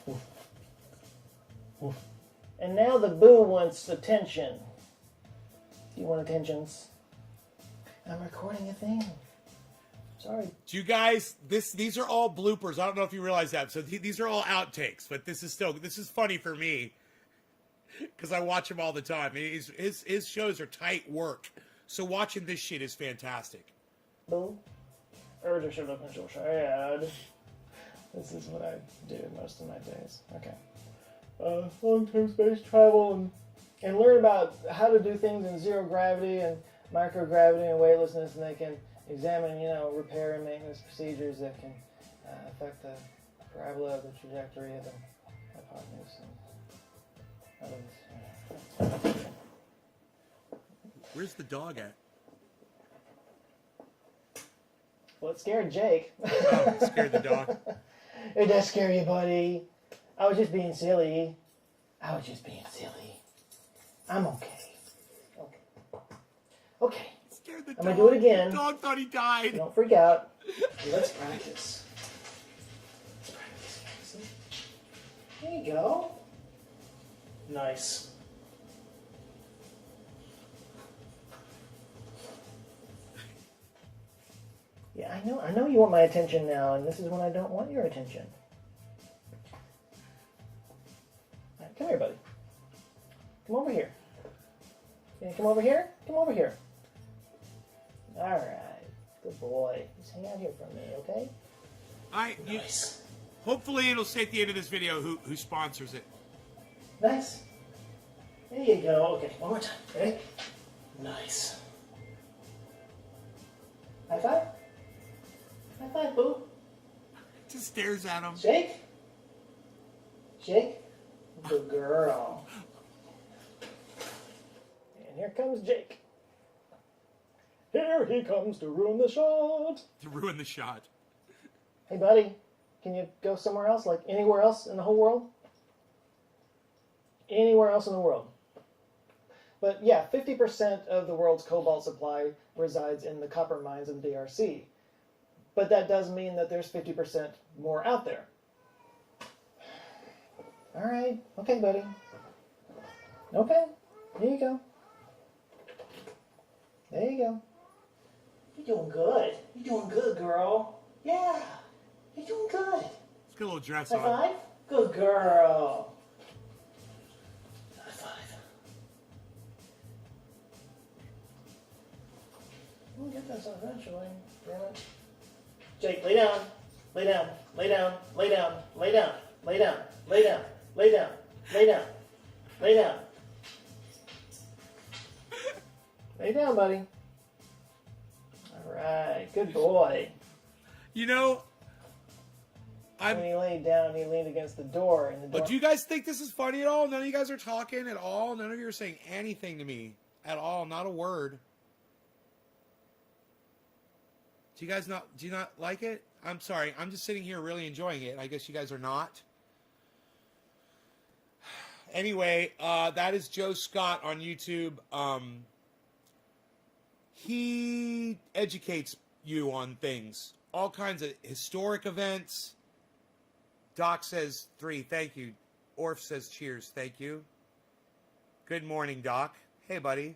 Woof. Woof. And now the boo wants attention. Do you want attentions? I'm recording a thing. Sorry. Do you guys, these are all bloopers. I don't know if you realize that. So these are all outtakes, but this is funny for me because I watch him all the time. His shows are tight work. So watching this shit is fantastic. Boo. Urge should look so sad. This is what I do most of my days. Okay. Long-term space travel and learn about how to do things in zero gravity and microgravity and weightlessness, and they can examine, repair and maintenance procedures that can affect the parabola of the trajectory of the hypotenuse and others. Where's the dog at? Well, it scared Jake. Oh, it scared the dog. It does scare you, buddy. I was just being silly. I'm okay. Okay. Scared the I'm dog. going to do it again. The dog thought he died. Don't freak out. Let's practice. There you go. Nice. Yeah, I know you want my attention now, and this is when I don't want your attention. All right, come here, buddy. Come over here. Can you come over here? Come over here. All right. Good boy. Just hang out here for me, okay? Nice. Hopefully it'll say at the end of this video who sponsors it. Nice. There you go. Okay, one more time. Ready? Nice. High five. High five, boo. Just stares at him. Shake. Shake. Good girl. And here comes Jake. Here he comes to ruin the shot. To ruin the shot. Hey, buddy. Can you go somewhere else? Like anywhere else in the whole world? Anywhere else in the world. But yeah, 50% of the world's cobalt supply resides in the copper mines of the DRC. But that does mean that there's 50% more out there. All right. Okay, buddy. Okay. Here you go. There you go. You're doing good. You're doing good, girl. Yeah. You're doing good. Let's get a little dress High on. five. Good girl. High five. We'll get this eventually. Damn it. Jake, lay down. Lay down. Lay down. Lay down. Lay down. Lay down. Lay down. Lay down. Lay down. Lay down. Lay down, buddy. All right. Good boy. You know, When he laid down, he leaned against the door. And the door. But do you guys think this is funny at all? None of you guys are talking at all? None of you are saying anything to me at all. Not a word. Do you not like it? I'm sorry. I'm just sitting here really enjoying it. I guess you guys are not. Anyway, that is Joe Scott on YouTube. He educates you on things. All kinds of historic events. Doc says 3, thank you. Orf says cheers, thank you. Good morning, Doc. Hey, buddy.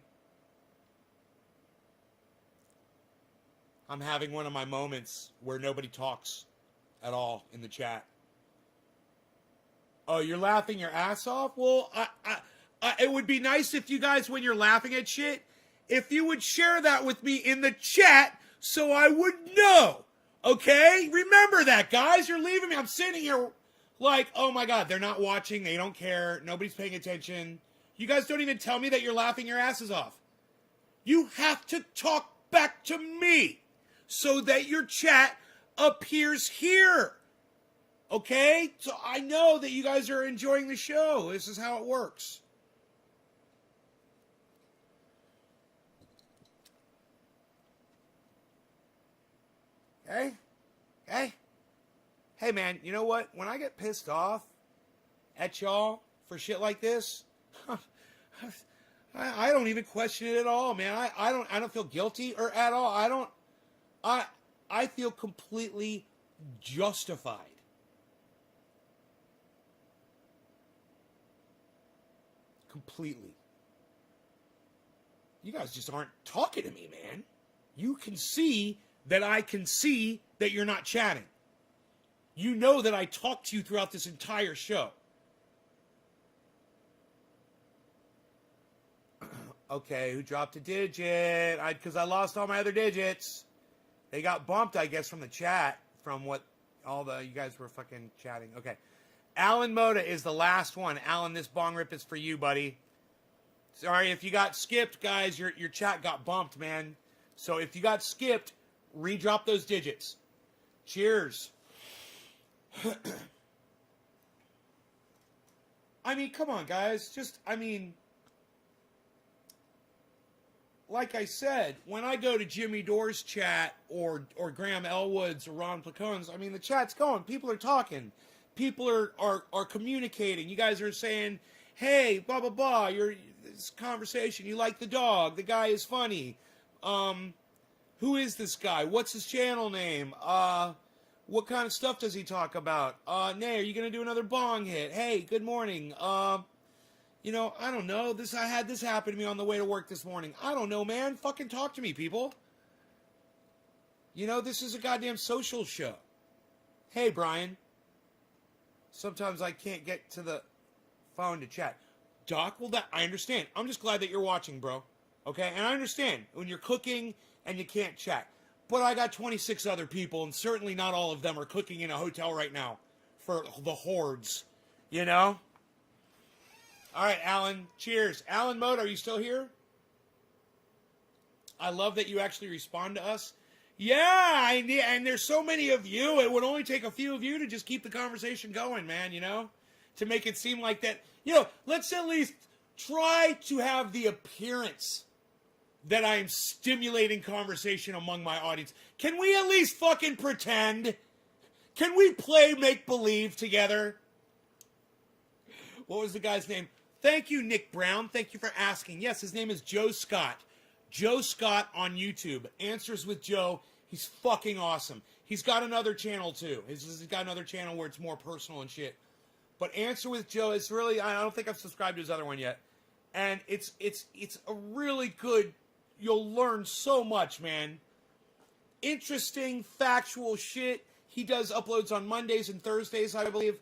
I'm having one of my moments where nobody talks at all in the chat. Oh, you're laughing your ass off? Well, it would be nice if you guys, when you're laughing at shit, if you would share that with me in the chat so I would know. Okay? Remember that, guys. You're leaving me. I'm sitting here like, oh my God, they're not watching. They don't care. Nobody's paying attention. You guys don't even tell me that you're laughing your asses off. You have to talk back to me so that your chat appears here. Okay? So I know that you guys are enjoying the show. This is how it works. Okay? Hey, man, you know what? When I get pissed off, at y'all for shit like this, I don't even question it at all, man. I don't feel guilty or at all. I feel completely justified. Completely. You guys just aren't talking to me, man. You can see that I can see that you're not chatting. You know that I talked to you throughout this entire show. Okay, who dropped a digit? Because I lost all my other digits. They got bumped, I guess, from the chat, from what you guys were fucking chatting. Okay. Alan Moda is the last one. Alan, this bong rip is for you, buddy. Sorry if you got skipped, guys. Your chat got bumped, man. So if you got skipped, redrop those digits. Cheers. I mean, come on, guys. Like I said, when I go to Jimmy Dore's chat or Graham Elwood's or Ron Placone's, I mean, the chat's going. People are talking. People are communicating. You guys are saying, hey, blah, blah, blah. This conversation. You like the dog. The guy is funny. Who is this guy? What's his channel name? What kind of stuff does he talk about? Nay, are you going to do another bong hit? Hey, good morning. I don't know. I had this happen to me on the way to work this morning. I don't know, man. Fucking talk to me, people. This is a goddamn social show. Hey, Brian. Sometimes I can't get to the phone to chat. Doc, well, I understand. I'm just glad that you're watching, bro. Okay? And I understand when you're cooking and you can't chat. But I got 26 other people, and certainly not all of them are cooking in a hotel right now for the hordes. All right, Alan. Cheers. Alan Mode, are you still here? I love that you actually respond to us. Yeah, and there's so many of you. It would only take a few of you to just keep the conversation going, man, to make it seem like that. Let's at least try to have the appearance that I am stimulating conversation among my audience. Can we at least fucking pretend? Can we play make-believe together? What was the guy's name? Thank you, Nick Brown. Thank you for asking. Yes, his name is Joe Scott. Joe Scott on YouTube. Answers with Joe. He's fucking awesome. He's got another channel, too. He's got another channel where it's more personal and shit. But Answer with Joe is really... I don't think I've subscribed to his other one yet. And it's a really good... You'll learn so much, man. Interesting, factual shit. He does uploads on Mondays and Thursdays, I believe.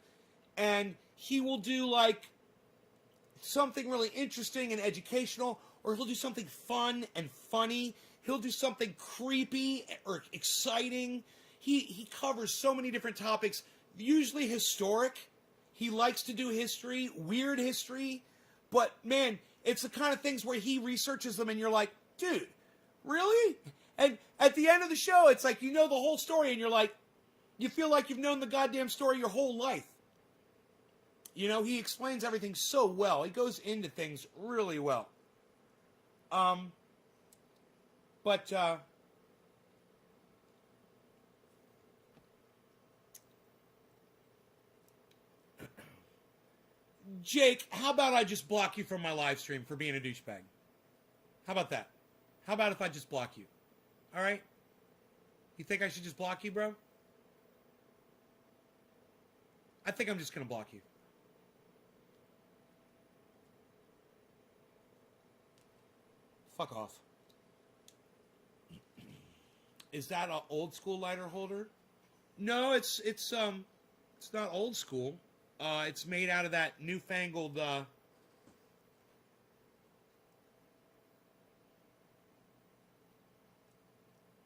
And he will do, something really interesting and educational, or he'll do something fun and funny. He'll do something creepy or exciting. He covers so many different topics, usually historic. He likes to do history, weird history. But, man, it's the kind of things where he researches them and you're like, dude, really? And at the end of the show, it's like you know the whole story and you're like, you feel like you've known the goddamn story your whole life. He explains everything so well. He goes into things really well. Jake, how about I just block you from my live stream for being a douchebag? How about that? How about if I just block you? All right? You think I should just block you, bro? I think I'm just going to block you. Fuck off. Is that an old school lighter holder? No, it's not old school. It's made out of that newfangled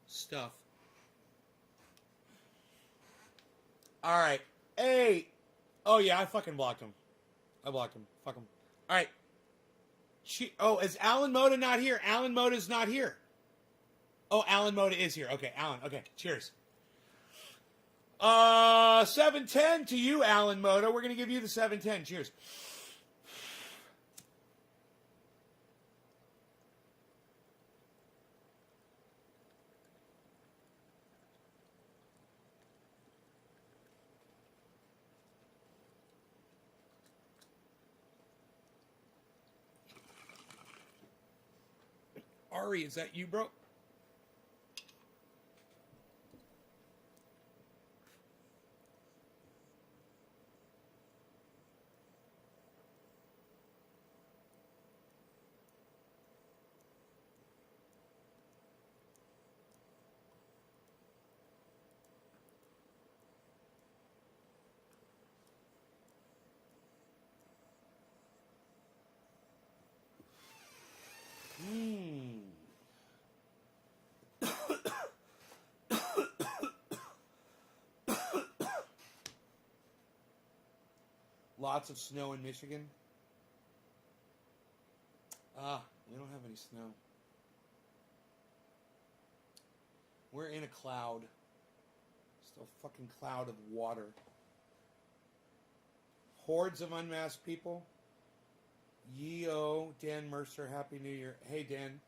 stuff. All right. Hey. Oh yeah, I fucking blocked him. I blocked him. Fuck him. All right. Is Alan Moda not here? Alan Moda is not here. Oh, Alan Moda is here. Okay, Alan. Okay, cheers. 710 to you, Alan Moda. We're going to give you the 710. Cheers. Ari, is that you, bro? Lots of snow in Michigan. We don't have any snow. We're in a cloud. Still a fucking cloud of water. Hordes of unmasked people. Yo, Dan Mercer, Happy New Year. Hey, Dan.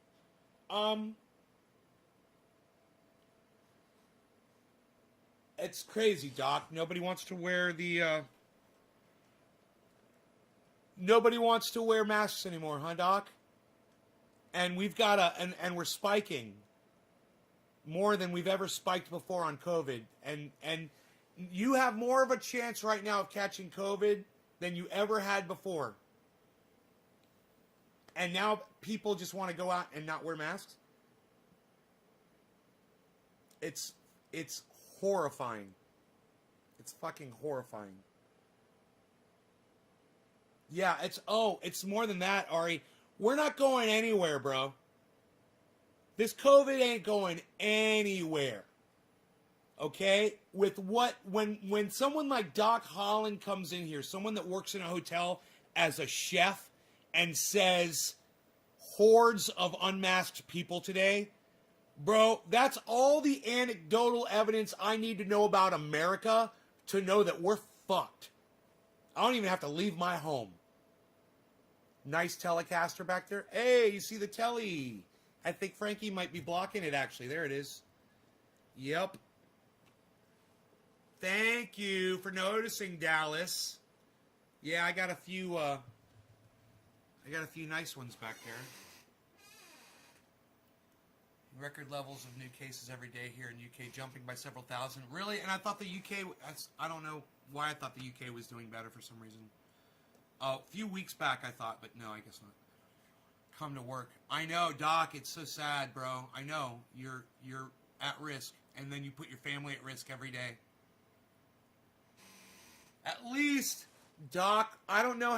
It's crazy, Doc. Nobody wants to wear the, Nobody wants to wear masks anymore, huh, Doc? And we've got and we're spiking more than we've ever spiked before on COVID. And you have more of a chance right now of catching COVID than you ever had before. And now people just want to go out and not wear masks. It's horrifying. It's fucking horrifying. Yeah, it's more than that, Ari. We're not going anywhere, bro. This COVID ain't going anywhere. Okay? When someone like Doc Holland comes in here, someone that works in a hotel as a chef and says hordes of unmasked people today, bro, that's all the anecdotal evidence I need to know about America to know that we're fucked. I don't even have to leave my home. Nice Telecaster back there. Hey, you see the telly. I think Frankie might be blocking it, actually. There it is. Yep. Thank you for noticing, Dallas. Yeah, I got a few nice ones back there. Record levels of new cases every day here in UK, jumping by several thousand. Really? And I thought the UK, I don't know why I thought the UK was doing better for some reason. A few weeks back I thought, but no, I guess not. Come to work. I know, Doc, it's so sad, bro. I know. You're at risk, and then you put your family at risk every day. At least, Doc, I don't know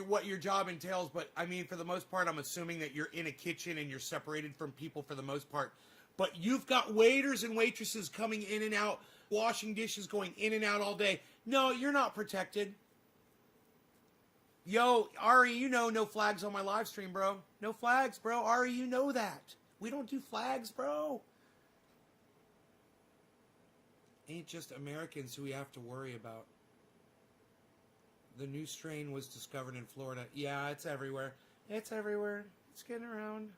what your job entails, but I mean, for the most part, I'm assuming that you're in a kitchen and you're separated from people for the most part. But you've got waiters and waitresses coming in and out, washing dishes, going in and out all day. No, you're not protected. Yo, Ari, you know no flags on my live stream, bro. No flags, bro. Ari, you know that. We don't do flags, bro. Ain't just Americans who we have to worry about. The new strain was discovered in Florida. Yeah, it's everywhere. It's everywhere. It's getting around.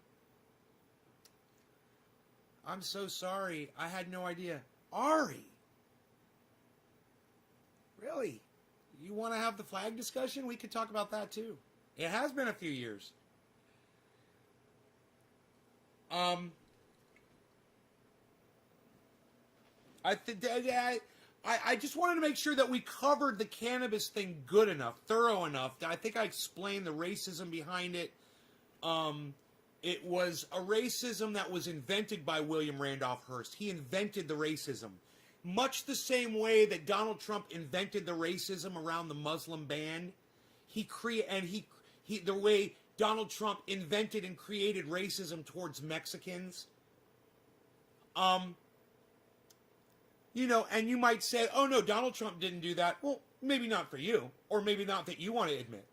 I'm so sorry. I had no idea. Ari! Really? You want to have the flag discussion? We could talk about that too. It has been a few years. I just wanted to make sure that we covered the cannabis thing good enough, thorough enough. I think I explained the racism behind it. It was a racism that was invented by William Randolph Hearst. He invented the racism. Much the same way that Donald Trump invented the racism around the Muslim ban, the way Donald Trump invented and created racism towards Mexicans. You know, and you might say, oh no, Donald Trump didn't do that. Well, maybe not for you, or maybe not that you want to admit.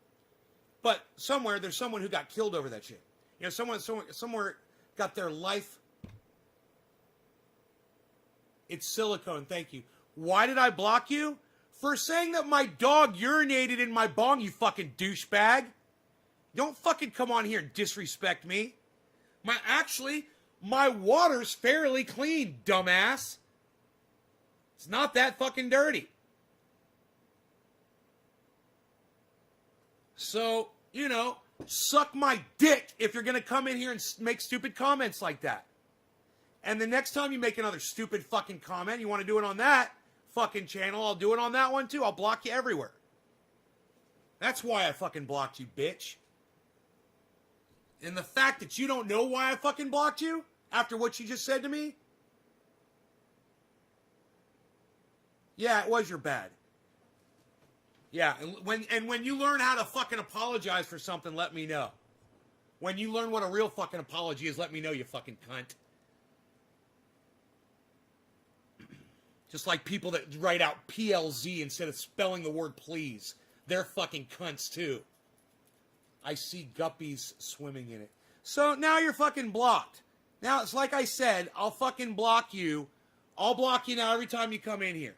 But somewhere there's someone who got killed over that shit. You know, somewhere got their life. It's silicone, thank you. Why did I block you? For saying that my dog urinated in my bong, you fucking douchebag. Don't fucking come on here and disrespect me. My water's fairly clean, dumbass. It's not that fucking dirty. So, you know, Suck my dick if you're going to come in here and make stupid comments like that. And the next time you make another stupid fucking comment, you want to do it on that fucking channel, I'll do it on that one too. I'll block you everywhere. That's why I fucking blocked you, bitch. And the fact that you don't know why I fucking blocked you after what you just said to me? Yeah, it was your bad. Yeah, and when you learn how to fucking apologize for something, let me know. When you learn what a real fucking apology is, let me know, you fucking cunt. Just like people that write out PLZ instead of spelling the word please. They're fucking cunts too. I see guppies swimming in it. So now you're fucking blocked. Now, it's like I said, I'll fucking block you. I'll block you now every time you come in here.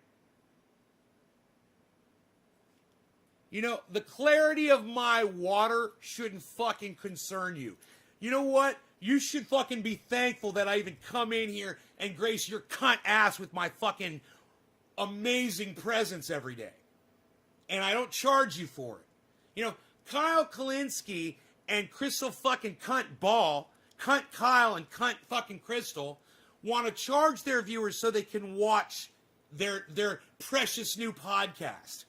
You know, the clarity of my water shouldn't fucking concern you. You know what? You should fucking be thankful that I even come in here and grace your cunt ass with my fucking amazing presence every day. And I don't charge you for it. You know, Kyle Kalinske and Crystal fucking cunt Ball, cunt Kyle and cunt fucking Crystal, want to charge their viewers so they can watch their precious new podcast.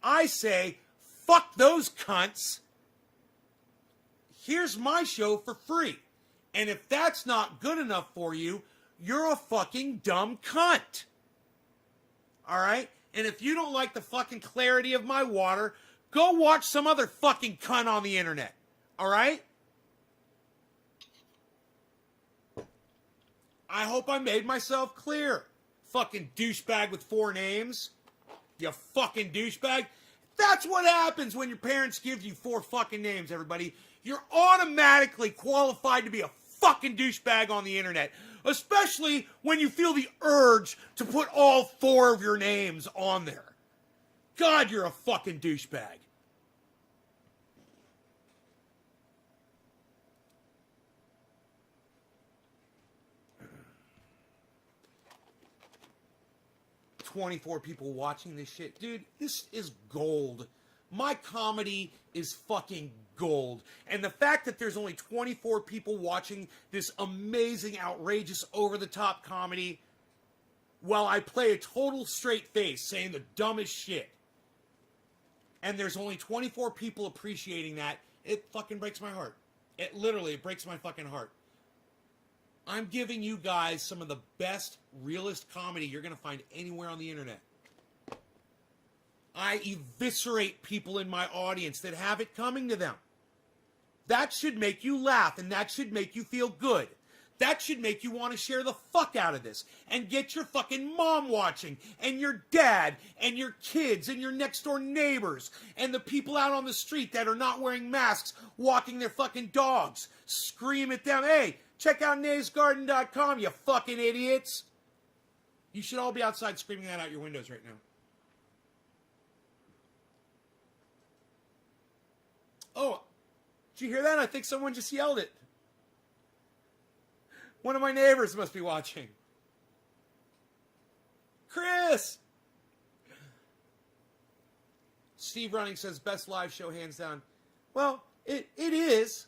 I say, fuck those cunts. Here's my show for free. And if that's not good enough for you, you're a fucking dumb cunt. All right? And if you don't like the fucking clarity of my water, go watch some other fucking cunt on the internet. All right? I hope I made myself clear. Fucking douchebag with 4 names. You fucking douchebag. That's what happens when your parents give you 4 fucking names, everybody. You're automatically qualified to be a fucking douchebag on the internet. Especially when you feel the urge to put all 4 of your names on there. God, you're a fucking douchebag. "24 people watching this shit." Dude, this is gold. My comedy is fucking gold. And the fact that there's only 24 people watching this amazing, outrageous, over-the-top comedy while I play a total straight face saying the dumbest shit, and there's only 24 people appreciating that, it fucking breaks my heart. It literally breaks my fucking heart. I'm giving you guys some of the best, realest comedy you're going to find anywhere on the internet. I eviscerate people in my audience that have it coming to them. That should make you laugh, and that should make you feel good. That should make you want to share the fuck out of this and get your fucking mom watching, and your dad, and your kids, and your next door neighbors, and the people out on the street that are not wearing masks walking their fucking dogs. Scream at them, "Hey, check out naysgarden.com, you fucking idiots." You should all be outside screaming that out your windows right now. Oh, did you hear that? I think someone just yelled it. One of my neighbors must be watching. Chris! Steve Running says, best live show hands down. Well, it is,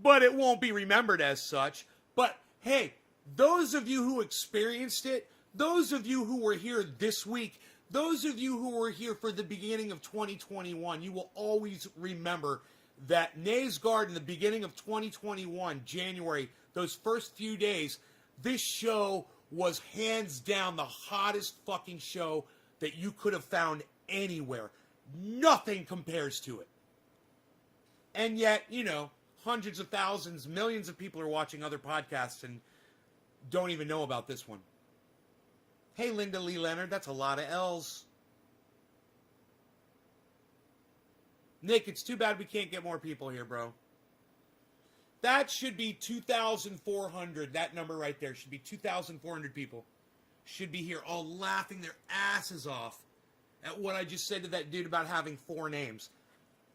but it won't be remembered as such. But hey, those of you who experienced it, those of you who were here this week, those of you who were here for the beginning of 2021, you will always remember that Nays Garden, the beginning of 2021, January, those first few days, this show was hands down the hottest fucking show that you could have found anywhere. Nothing compares to it. And yet, you know, hundreds of thousands, millions of people are watching other podcasts and don't even know about this one. Hey, Linda Lee Leonard, that's a lot of L's. Nick, it's too bad we can't get more people here, bro. That should be 2,400. That number right there should be 2,400 people. Should be here all laughing their asses off at what I just said to that dude about having 4 names.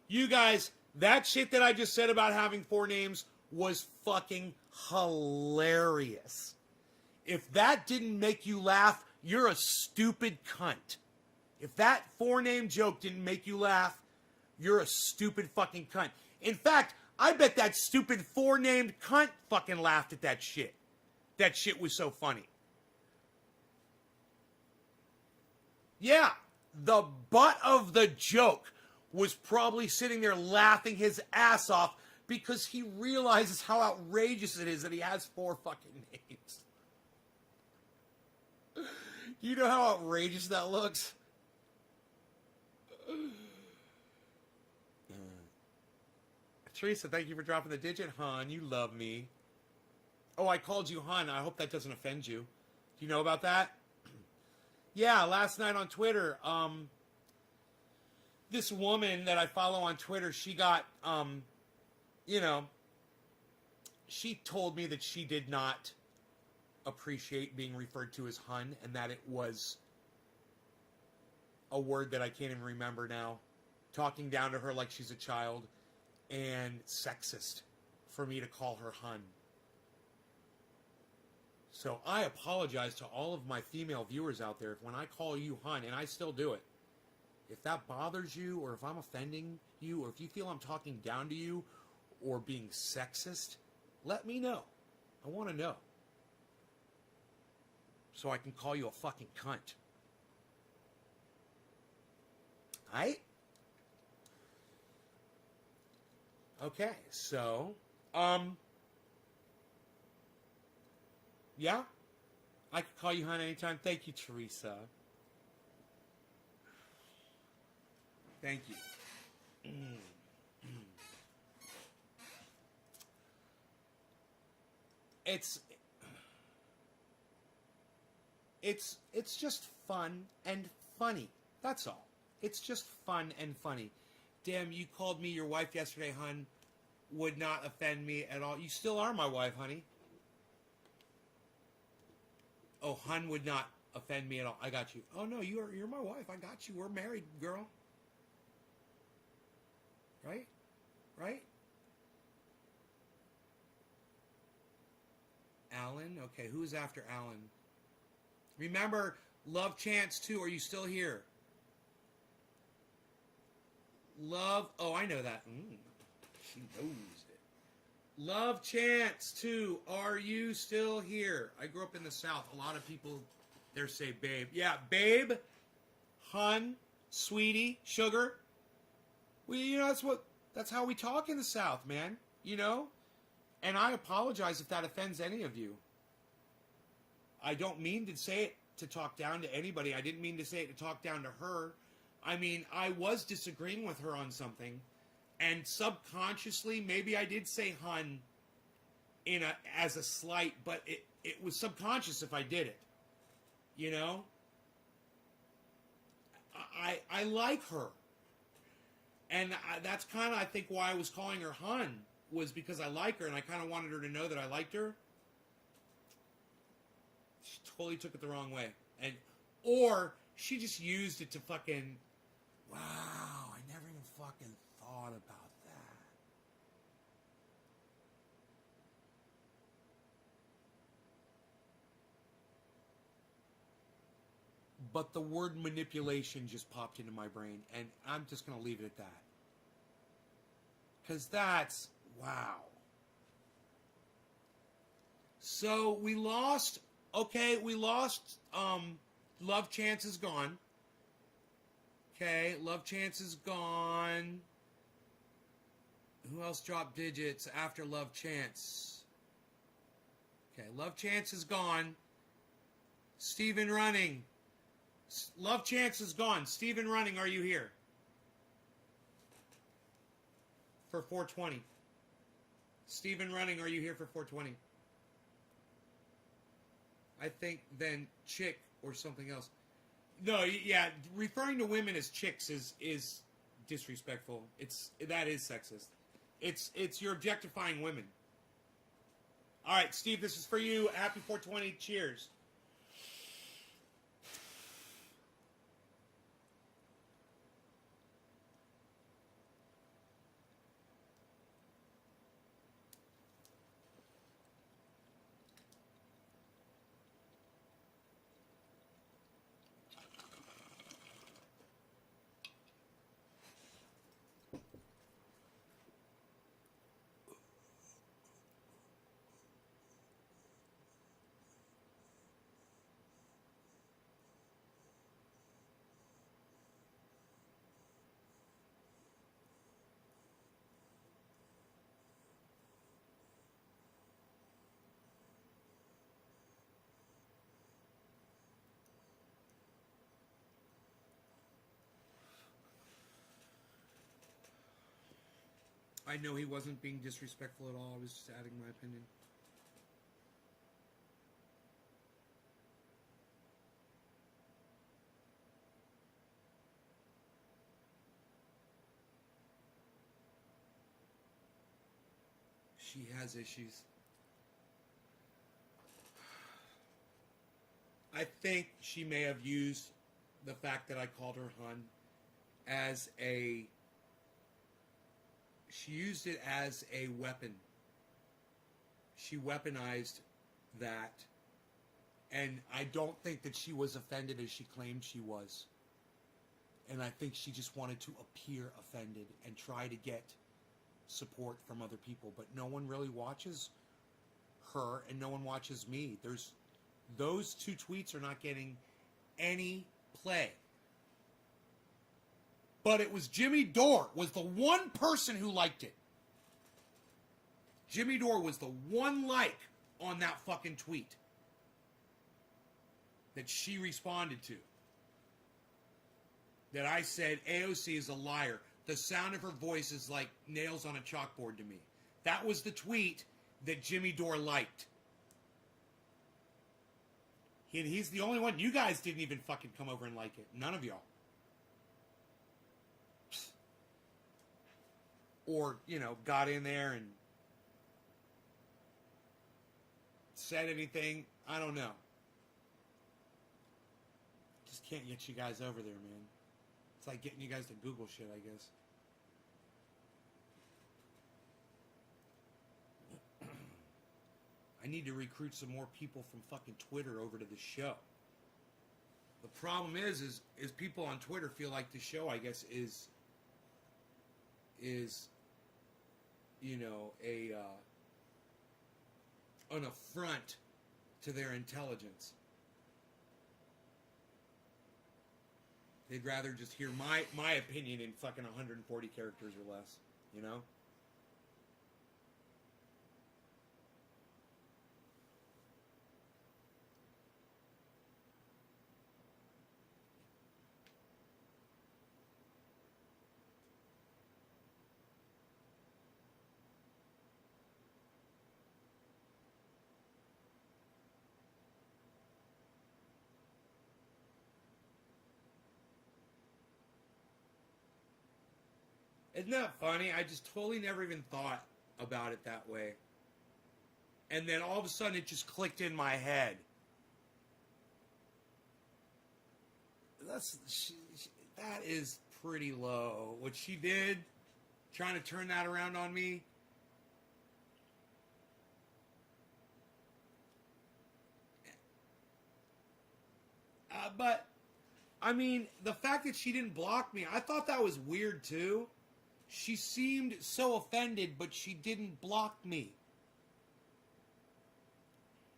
You guys, that shit that I just said about having 4 names was fucking hilarious. If that didn't make you laugh, you're a stupid cunt. If that 4-name joke didn't make you laugh, You're a stupid fucking cunt. In fact, I bet that stupid four-named cunt fucking laughed at that shit. That shit was so funny. Yeah, the butt of the joke was probably sitting there laughing his ass off because he realizes how outrageous it is that he has four fucking names. You know how outrageous that looks? Teresa, thank you for dropping the digit, hon. You love me. Oh, I called you hon. I hope that doesn't offend you. Do you know about that? Yeah, last night on Twitter, this woman that I follow on Twitter, she got, she told me that she did not appreciate being referred to as hun, and that it was a word that I can't even remember now, talking down to her like she's a child, and sexist for me to call her hun. So I apologize to all of my female viewers out there if when I call you hun, and I still do it, if that bothers you, or if I'm offending you, or if you feel I'm talking down to you, or being sexist, let me know. I want to know. So I can call you a fucking cunt. Aight? Okay, so, yeah, I could call you hun anytime. Thank you, Teresa. Thank you. It's just fun and funny. That's all. It's just fun and funny. Damn, you called me your wife yesterday, hun. Would not offend me at all. You still are my wife, honey. Oh, hun would not offend me at all. I got you. Oh no, you're my wife. I got you. We're married, girl. Right? Right? Alan? Okay, who's after Alan? Remember, Love Chance 2. Are you still here? Love... Oh, I know that. She knows it. Love Chance 2. Are you still here? I grew up in the South. A lot of people there say babe. Yeah, babe, hun, sweetie, sugar. Well, that's how we talk in the South, man. You know? And I apologize if that offends any of you. I don't mean to say it to talk down to anybody. I didn't mean to say it to talk down to her. I mean, I was disagreeing with her on something, and subconsciously, maybe I did say hun as a slight, but it was subconscious if I did it. You know? I like her. And that's kind of, I think, why I was calling her hun, was because I like her, and I kind of wanted her to know that I liked her. She totally took it the wrong way. Or she just used it to fucking, wow, I never even fucking thought about that. But the word manipulation just popped into my brain, and I'm just going to leave it at that. Because that's, wow. So we lost, Love Chance is gone. Okay, Love Chance is gone. Who else dropped digits after Love Chance? Okay, Love Chance is gone. Steven Running. Love Chance is gone. Steven Running, are you here? For 420. Steven Running, are you here for 420? I think then chick or something else. No, yeah, referring to women as chicks is disrespectful. That is sexist. It's you're objectifying women. All right, Steve, this is for you. Happy 420. Cheers. I know he wasn't being disrespectful at all. I was just adding my opinion. She has issues. I think she may have used the fact that I called her hun as a... She used it as a weapon. She weaponized that. And I don't think that she was offended as she claimed she was. And I think she just wanted to appear offended and try to get support from other people. But no one really watches her and no one watches me. Those two tweets are not getting any play. But it was Jimmy Dore was the one person who liked it. Jimmy Dore was the one like on that fucking tweet that she responded to. That I said AOC is a liar. The sound of her voice is like nails on a chalkboard to me. That was the tweet that Jimmy Dore liked. He's the only one. You guys didn't even fucking come over and like it. None of y'all. Or, got in there and said anything. I don't know. Just can't get you guys over there, man. It's like getting you guys to Google shit, I guess. I need to recruit some more people from fucking Twitter over to the show. The problem is people on Twitter feel like the show, I guess, is an affront to their intelligence. They'd rather just hear my opinion in fucking 140 characters or less, Isn't that funny? I just totally never even thought about it that way. And then all of a sudden it just clicked in my head. That is pretty low. What she did, trying to turn that around on me. But, I mean, the fact that she didn't block me, I thought that was weird too. She seemed so offended, but she didn't block me.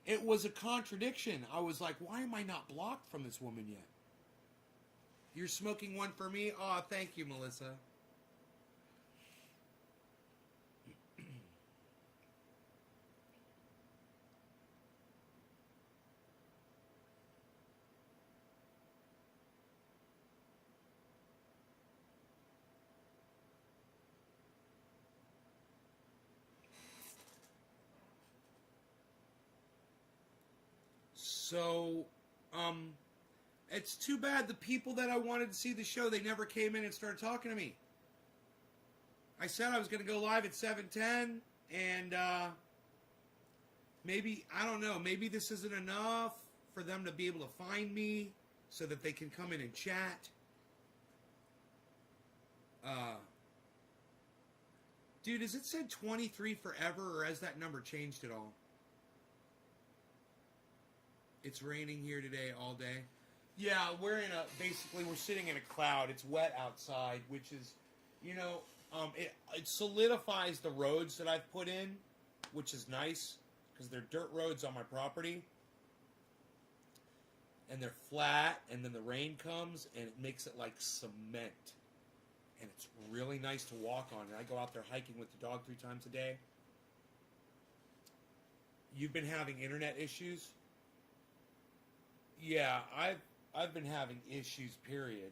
It was a contradiction. I was like, why am I not blocked from this woman yet? You're smoking one for me? Aw, thank you, Melissa. So, it's too bad the people that I wanted to see the show, they never came in and started talking to me. I said I was going to go live at 7:10, and maybe, I don't know, maybe this isn't enough for them to be able to find me so that they can come in and chat. Dude, has it said 23 forever, or has that number changed at all? It's raining here today all day. Yeah, basically we're sitting in a cloud. It's wet outside, which is, it solidifies the roads that I've put in, which is nice, because they're dirt roads on my property. And they're flat, and then the rain comes, and it makes it like cement. And it's really nice to walk on. And I go out there hiking with the dog 3 times a day. You've been having internet issues? Yeah, I've been having issues, period.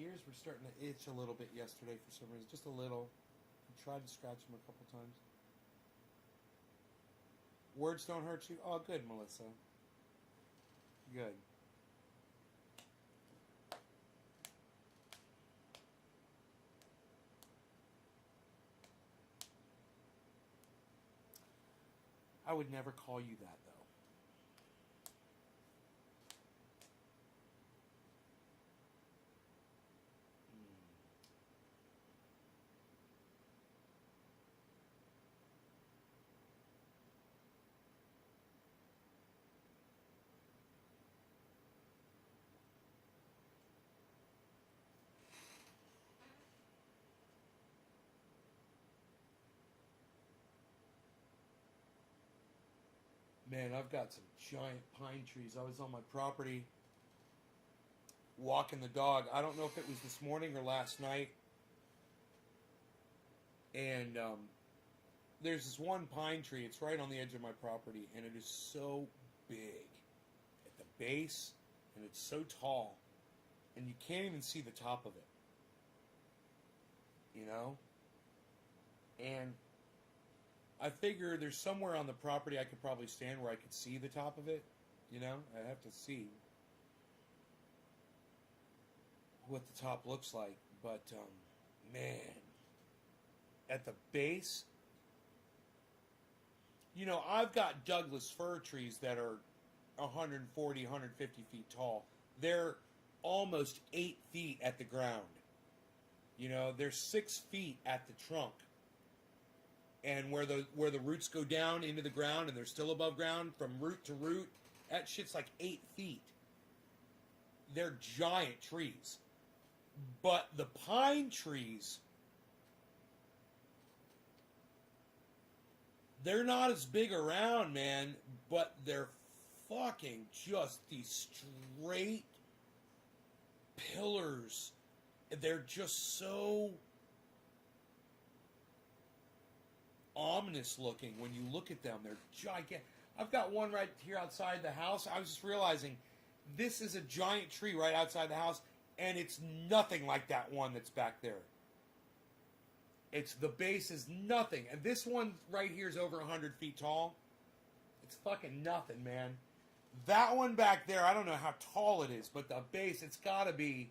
ears were starting to itch a little bit yesterday for some reason, just a little. I tried to scratch them a couple times. Words don't hurt you? Oh, good, Melissa. Good. I would never call you that, though. Man, I've got some giant pine trees. I was on my property walking the dog. I don't know if it was this morning or last night. And there's this one pine tree. It's right on the edge of my property. And it is so big at the base. And it's so tall. And you can't even see the top of it. You know? And I figure there's somewhere on the property I could probably stand where I could see the top of it. You know, I have to see what the top looks like. But, man, at the base, you know, I've got Douglas fir trees that are 140, 150 feet tall. They're almost 8 feet at the ground. You know, they're 6 feet at the trunk. And where the roots go down into the ground and they're still above ground from root to root, that shit's like 8 feet. They're giant trees. But the pine trees, they're not as big around, man, but they're fucking just these straight pillars. They're just so ominous looking when you look at them. They're gigantic. I've got one right here outside the house. I was just realizing this is a giant tree right outside the house, and it's nothing like that one that's back there. It's the base is nothing, and this one right here is over 100 feet tall. It's fucking nothing, man. That one back there, I don't know how tall it is, but the base, it's gotta be,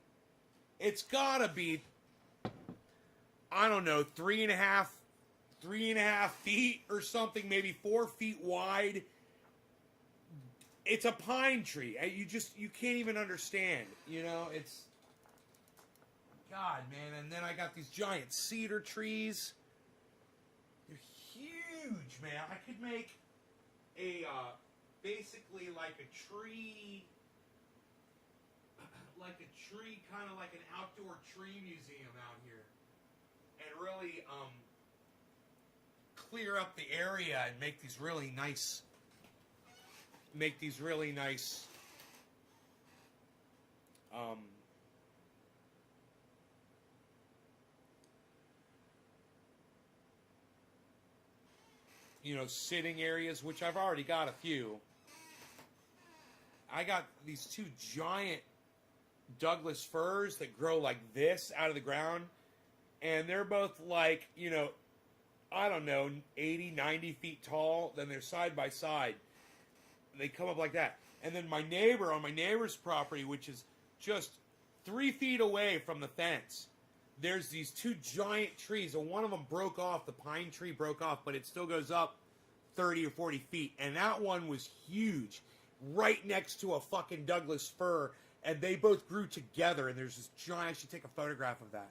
I don't know, 3.5 feet or something, maybe 4 feet wide. It's a pine tree. You can't even understand, you know, it's, God, man. And then I got these giant cedar trees. They're huge, man. I could make basically like a tree, kind of like an outdoor tree museum out here. And really, clear up the area and make these really nice you know, sitting areas, which I've already got a few. I got these two giant Douglas firs that grow like this out of the ground, and they're both like, you know, I don't know, 80, 90 feet tall. Then they're side by side. They come up like that. And then my neighbor, on my neighbor's property, which is just 3 feet away from the fence, there's these two giant trees. And one of them broke off. The pine tree broke off, but it still goes up 30 or 40 feet. And that one was huge, right next to a fucking Douglas fir. And they both grew together. And there's this giant, I should take a photograph of that.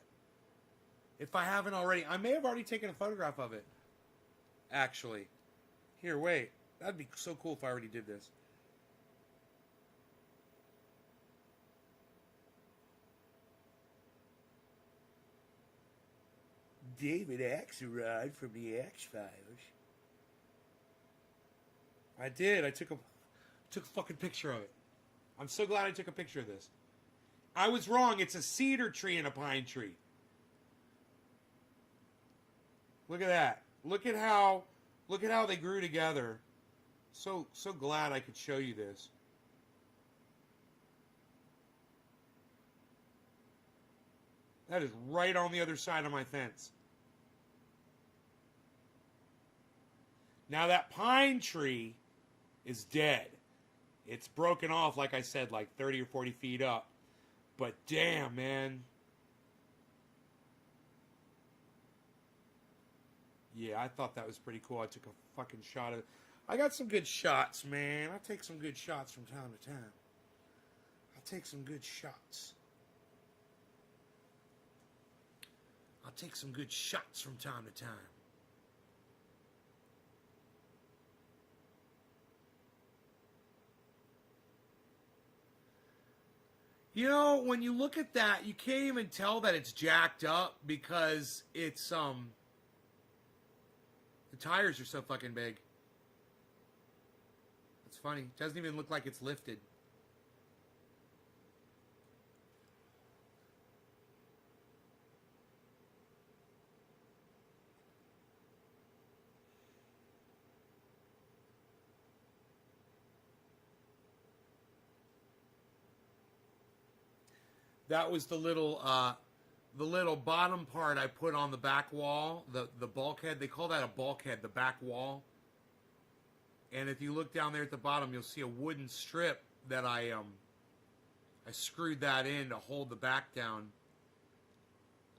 If I haven't already, I may have already taken a photograph of it. Actually. Here, wait. That'd be so cool if I already did this. David Axelrod from the X-Files. I did. I took a fucking picture of it. I'm so glad I took a picture of this. I was wrong. It's a cedar tree and a pine tree. Look at that. Look at how they grew together. So glad I could show you this. That is right on the other side of my fence. Now that pine tree is dead. It's broken off, like I said, like 30 or 40 feet up. But damn, man. Yeah, I thought that was pretty cool. I took a fucking shot of it. I got some good shots, man. I take some good shots from time to time. I'll take some good shots. I'll take some good shots from time to time. You know, when you look at that, you can't even tell that it's jacked up because it's, the tires are so fucking big. It's funny. It doesn't even look like it's lifted. That was the little bottom part I put on the back wall, the bulkhead. They call that a bulkhead, the back wall. And if you look down there at the bottom, you'll see a wooden strip that I screwed that in to hold the back down,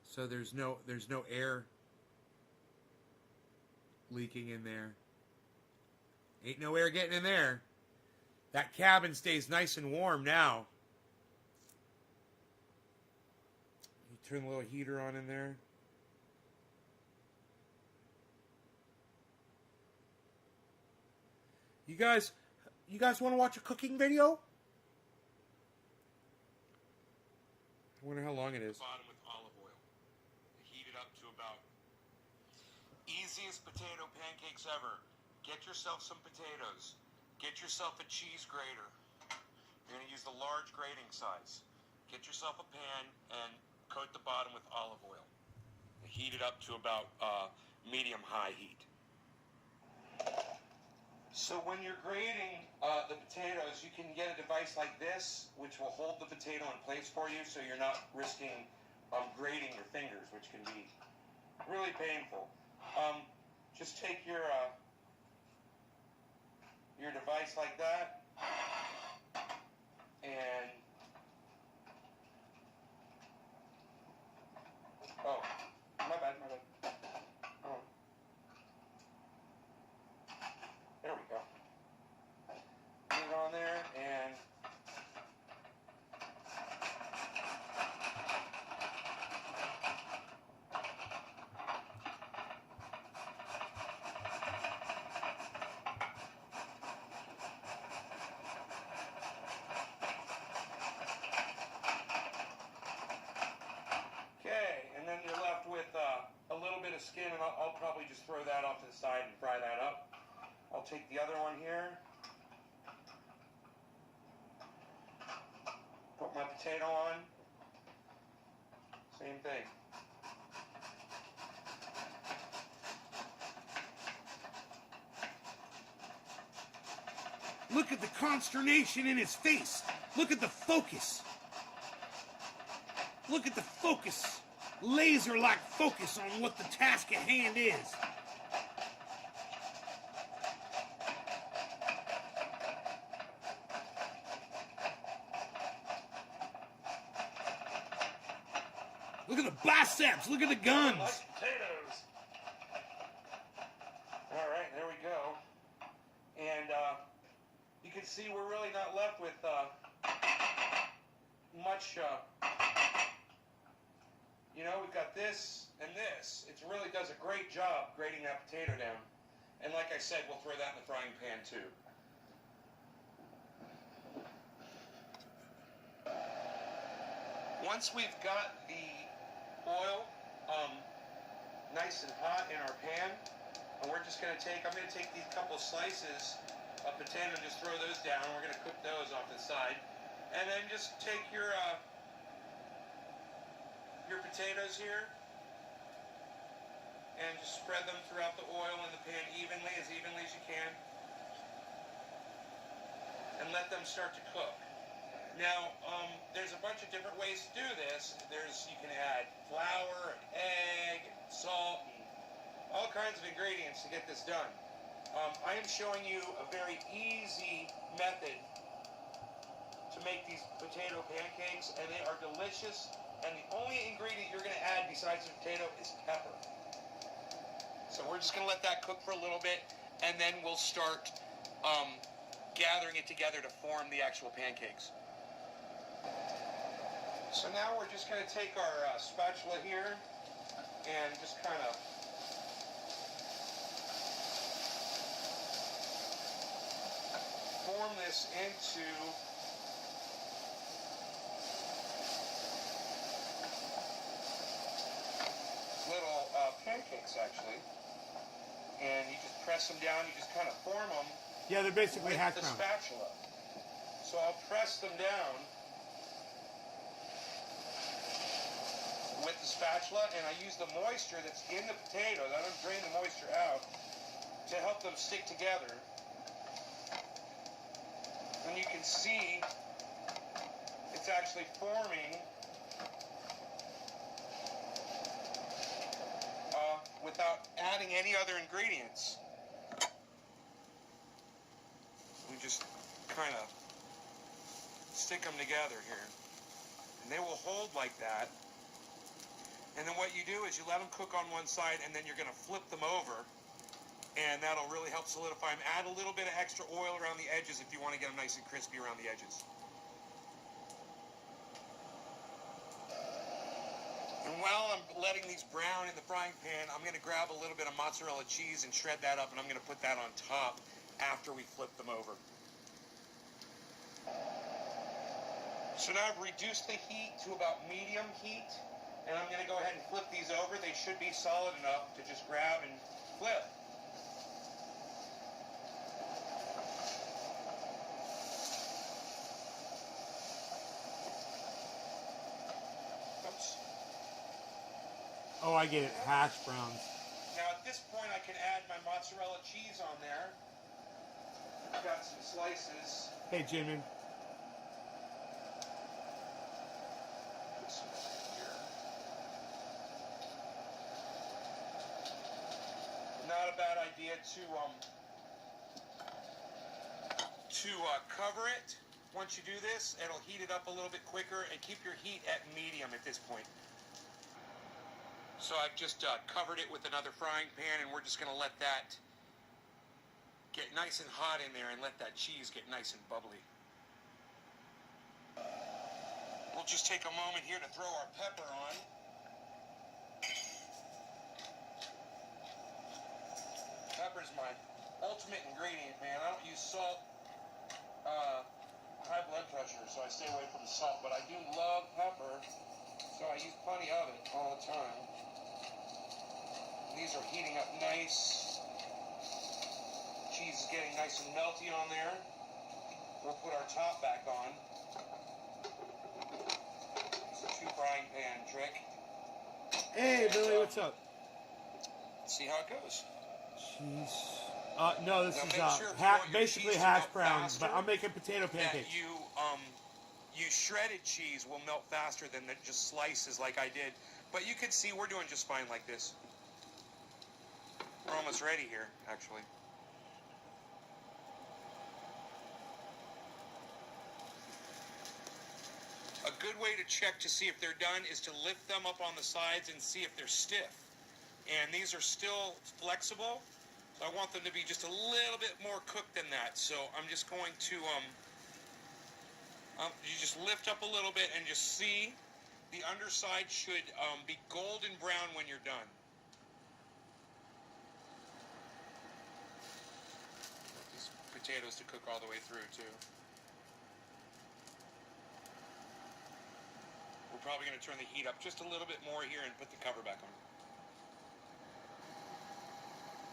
so there's no air leaking in there. Ain't no air getting in there. That cabin stays nice and warm now. Turn the little heater on in there. You guys want to watch a cooking video? I wonder how long it is. Bottom with olive oil. Heat it up to about easiest potato pancakes ever. Get yourself some potatoes. Get yourself a cheese grater. You're going to use the large grating size. Get yourself a pan and coat the bottom with olive oil. Heat it up to about medium-high heat. So when you're grating the potatoes, you can get a device like this, which will hold the potato in place for you, so you're not risking grating your fingers, which can be really painful. Just take your device like that, and oh, my bad. Oh. There we go. Put it on there, and you're left with a little bit of skin, and I'll probably just throw that off to the side and fry that up. I'll take the other one here, put my potato on, same thing. Look at the consternation in his face. Look at the focus. Look at the focus. Laser-like focus on what the task at hand is. Look at the biceps. Look at the guns. Like potatoes. All right, there we go. And you can see we're really not left with much. You know, we've got this and this. It really does a great job grating that potato down. And like I said, we'll throw that in the frying pan too. Once we've got the oil nice and hot in our pan, and I'm going to take these couple of slices of potato and just throw those down. We're going to cook those off to the side. And then just take your potatoes here and just spread them throughout the oil in the pan evenly as you can, and let them start to cook. Now, there's a bunch of different ways to do this. You can add flour, and egg, and salt, and all kinds of ingredients to get this done. I am showing you a very easy method to make these potato pancakes, and they are delicious. And the only ingredient you're going to add besides the potato is pepper. So we're just going to let that cook for a little bit, and then we'll start gathering it together to form the actual pancakes. So now we're just going to take our spatula here and just kind of form this into little pancakes, actually. And you just press them down, you just kind of form them. Yeah, they're basically hash with the browns. spatula. So I'll press them down with the spatula, and I use the moisture that's in the potatoes. I don't drain the moisture out to help them stick together. And you can see it's actually forming without adding any other ingredients. We just kind of stick them together here. And they will hold like that. And then what you do is you let them cook on one side, and then you're going to flip them over. And that'll really help solidify them. Add a little bit of extra oil around the edges if you want to get them nice and crispy around the edges. And while I'm letting these brown in the frying pan, I'm going to grab a little bit of mozzarella cheese and shred that up, and I'm going to put that on top after we flip them over. So now I've reduced the heat to about medium heat, and I'm going to go ahead and flip these over. They should be solid enough to just grab and flip. Oops. Oh, I get it. Hash browns. Now at this point I can add my mozzarella cheese on there. I've got some slices. Hey, Jimmy. Put some here. Not a bad idea to cover it. Once you do this, it'll heat it up a little bit quicker, and keep your heat at medium at this point. So I've just covered it with another frying pan, and we're just going to let that get nice and hot in there and let that cheese get nice and bubbly. We'll just take a moment here to throw our pepper on. Pepper's my ultimate ingredient, man. I don't use salt. High blood pressure, so I stay away from the salt, but I do love pepper, so I use plenty of it all the time. These are heating up nice. Cheese is getting nice and melty on there. We'll put our top back on. It's a 2 frying pan trick. Hey, Billy, what's up? Let's see how it goes. Cheese. No, this Now is make sure if you want your basically cheese to hash melt browns, but faster, I'm making potato That pancakes. you shredded cheese will melt faster than just slices like I did. But you can see we're doing just fine like this. We're almost ready here, actually. A good way to check to see if they're done is to lift them up on the sides and see if they're stiff. And these are still flexible. So I want them to be just a little bit more cooked than that. So I'm just going to, you just lift up a little bit and just see the underside should be golden brown when you're done. These potatoes to cook all the way through too. We're probably going to turn the heat up just a little bit more here and put the cover back on.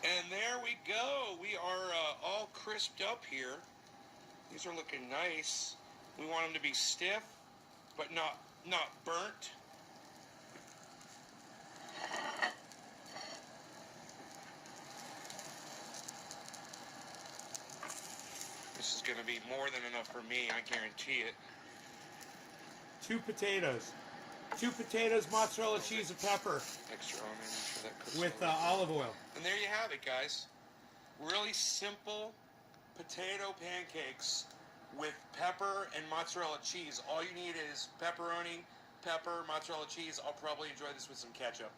And there we go. We are all crisped up here. These are looking nice. We want them to be stiff, but not burnt. This is going to be more than enough for me, I guarantee it. 2 potatoes. 2 potatoes, mozzarella cheese, and pepper. Extra onion for that cooks With well. olive oil. And there you have it, guys. Really simple potato pancakes with pepper and mozzarella cheese. All you need is pepperoni, pepper, mozzarella cheese. I'll probably enjoy this with some ketchup.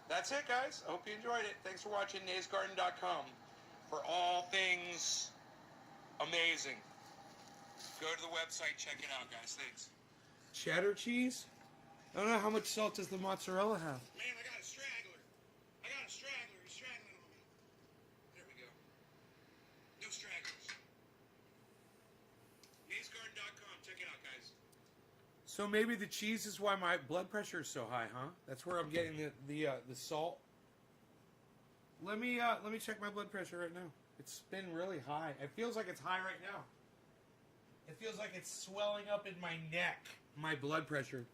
That's it, guys. I hope you enjoyed it. Thanks for watching naysgarden.com for all things amazing. Go to the website, check it out, guys. Thanks. Cheddar cheese? I don't know, how much salt does the mozzarella have? Man, I got a straggler. He's straggling on me. There we go. No stragglers. naysgarden.com. Check it out, guys. So maybe the cheese is why my blood pressure is so high, huh? That's where I'm getting the salt. Let me check my blood pressure right now. It's been really high. It feels like it's high right now. It feels like it's swelling up in my neck. My blood pressure.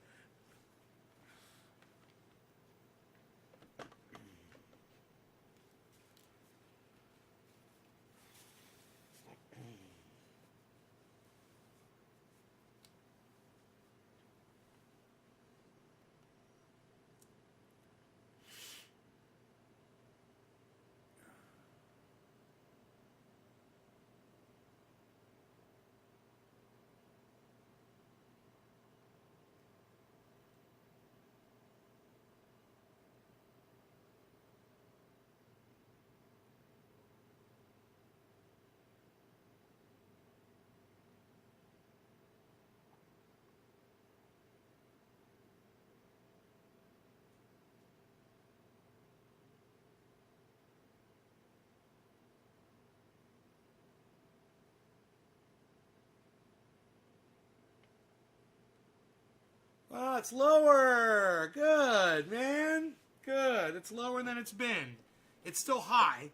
Oh, it's lower. Good, man. Good. It's lower than it's been. It's still high.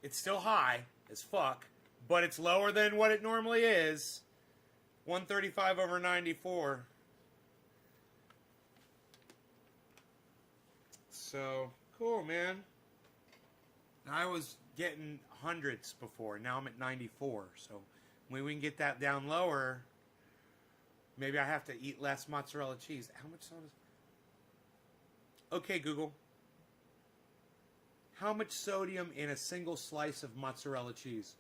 It's still high as fuck, but it's lower than what it normally is. 135 over 94. So, cool, man. I was getting hundreds before. Now I'm at 94. So, when we can get that down lower, maybe I have to eat less mozzarella cheese. How much salt is... Okay, Google. How much sodium in a single slice of mozzarella cheese?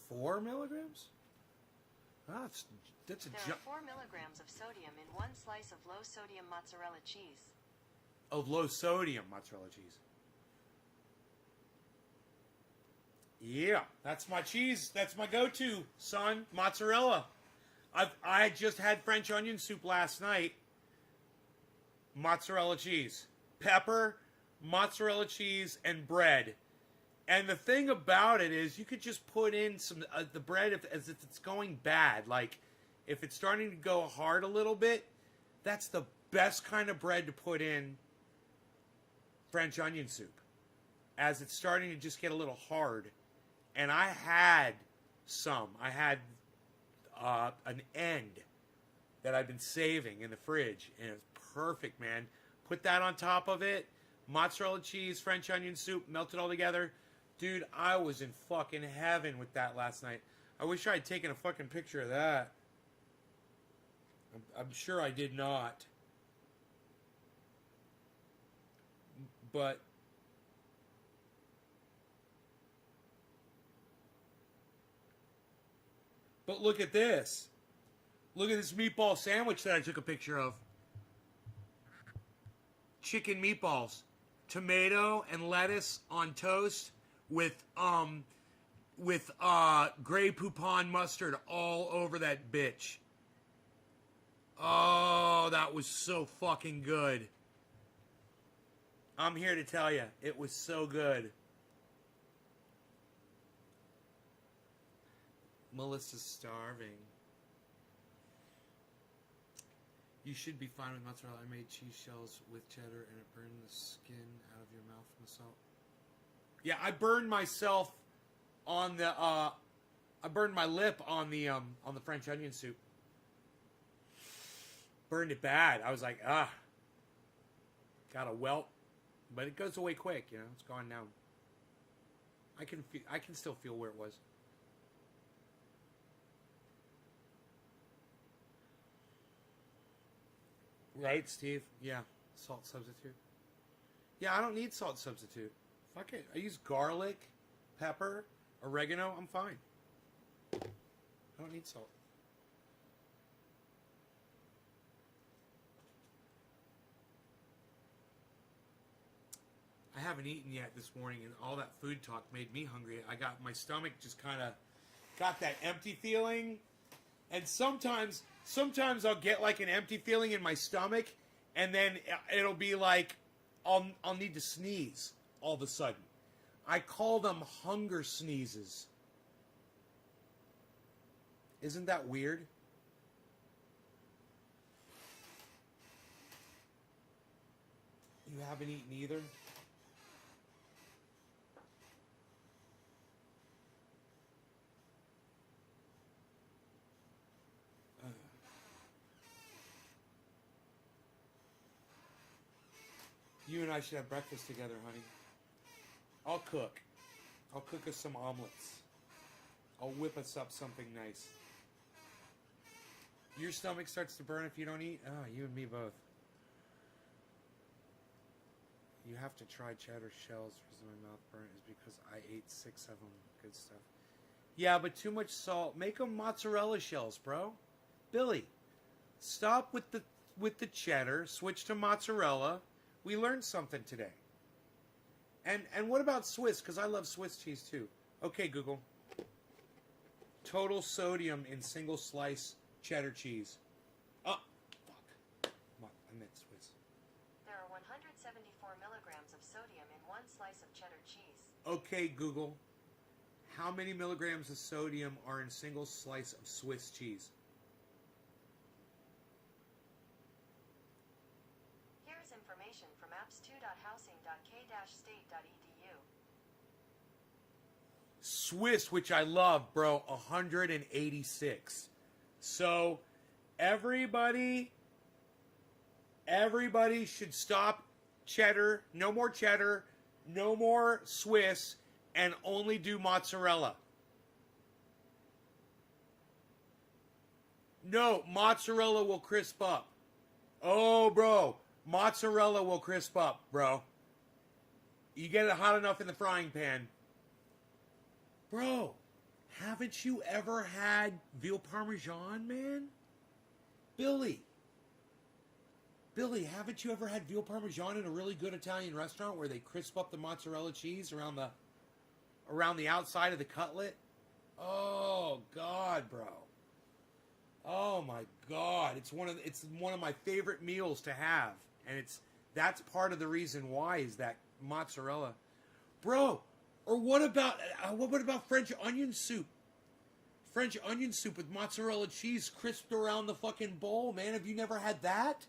Four milligrams? Ah, that's a There jump. are 4 milligrams of sodium in 1 slice of low-sodium mozzarella cheese. Of low sodium mozzarella cheese. Yeah, that's my cheese. That's my go-to, son. Mozzarella. I just had French onion soup last night. Mozzarella cheese, pepper, mozzarella cheese, and bread. And the thing about it is, you could just put in some the bread as if it's going bad. Like, if it's starting to go hard a little bit, that's the best kind of bread to put in French onion soup. As it's starting to just get a little hard. And I had some. I had an end that I've been saving in the fridge. And it's perfect, man. Put that on top of it. Mozzarella cheese, French onion soup, melt it all together. Dude, I was in fucking heaven with that last night. I wish I had taken a fucking picture of that. I'm sure I did not. But look at this. Look at this meatball sandwich that I took a picture of. Chicken meatballs. Tomato and lettuce on toast with Grey Poupon mustard all over that bitch. Oh, that was so fucking good. I'm here to tell you, it was so good. Melissa's starving. You should be fine with mozzarella. I made cheese shells with cheddar and it burned the skin out of your mouth from the salt. Yeah, I burned myself on the I burned my lip on the French onion soup. burned it bad. I was like, got a welt, but it goes away quick. You know, it's gone now. I can still feel where it was. Right, Steve? Yeah, salt substitute. Yeah, I don't need salt substitute. Fuck it. I use garlic, pepper, oregano. I'm fine. I don't need salt. I haven't eaten yet this morning, and all that food talk made me hungry. I got my stomach just kind of got that empty feeling, and sometimes I'll get like an empty feeling in my stomach, and then it'll be like I'll need to sneeze all of a sudden. I call them hunger sneezes. Isn't that weird? You haven't eaten either? You and I should have breakfast together, honey. I'll cook. I'll cook us some omelets. I'll whip us up something nice. Your stomach starts to burn if you don't eat? Oh, you and me both. You have to try cheddar shells. The reason my mouth burnt is because I ate 6 of them. Good stuff. Yeah, but too much salt. Make them mozzarella shells, bro. Billy, stop with the cheddar. Switch to mozzarella. We learned something today. And what about Swiss? Because I love Swiss cheese too. Okay, Google. Total sodium in single slice cheddar cheese. Oh, fuck. I meant Swiss. There are 174 milligrams of sodium in one slice of cheddar cheese. Okay, Google. How many milligrams of sodium are in single slice of Swiss cheese? Here's information from apps2.housing.k-state.edu. Swiss, which I love, bro, 186. So everybody should stop cheddar, no more Swiss, and only do mozzarella. No, mozzarella will crisp up. Oh, bro, mozzarella will crisp up, bro. You get it hot enough in the frying pan. Bro, haven't you ever had veal parmesan, man? Billy, haven't you ever had veal parmesan in a really good Italian restaurant where they crisp up the mozzarella cheese around the outside of the cutlet? Oh God, bro. Oh my God. It's one of my favorite meals to have. And that's part of the reason why is that mozzarella. Bro, or what about French onion soup? French onion soup with mozzarella cheese crisped around the fucking bowl, man. Have you never had that?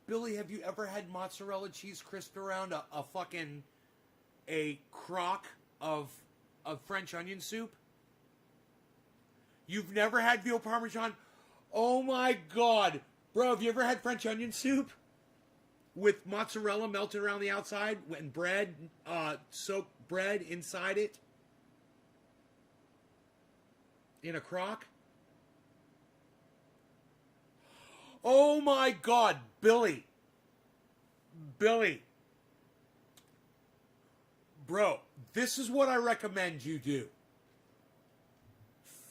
Billy, have you ever had mozzarella cheese crisped around a crock of French onion soup? You've never had veal parmesan? Oh my God. Bro, have you ever had French onion soup? With mozzarella melted around the outside and bread, soaked bread inside it? In a crock? Oh my God, Billy. Bro, this is what I recommend you do.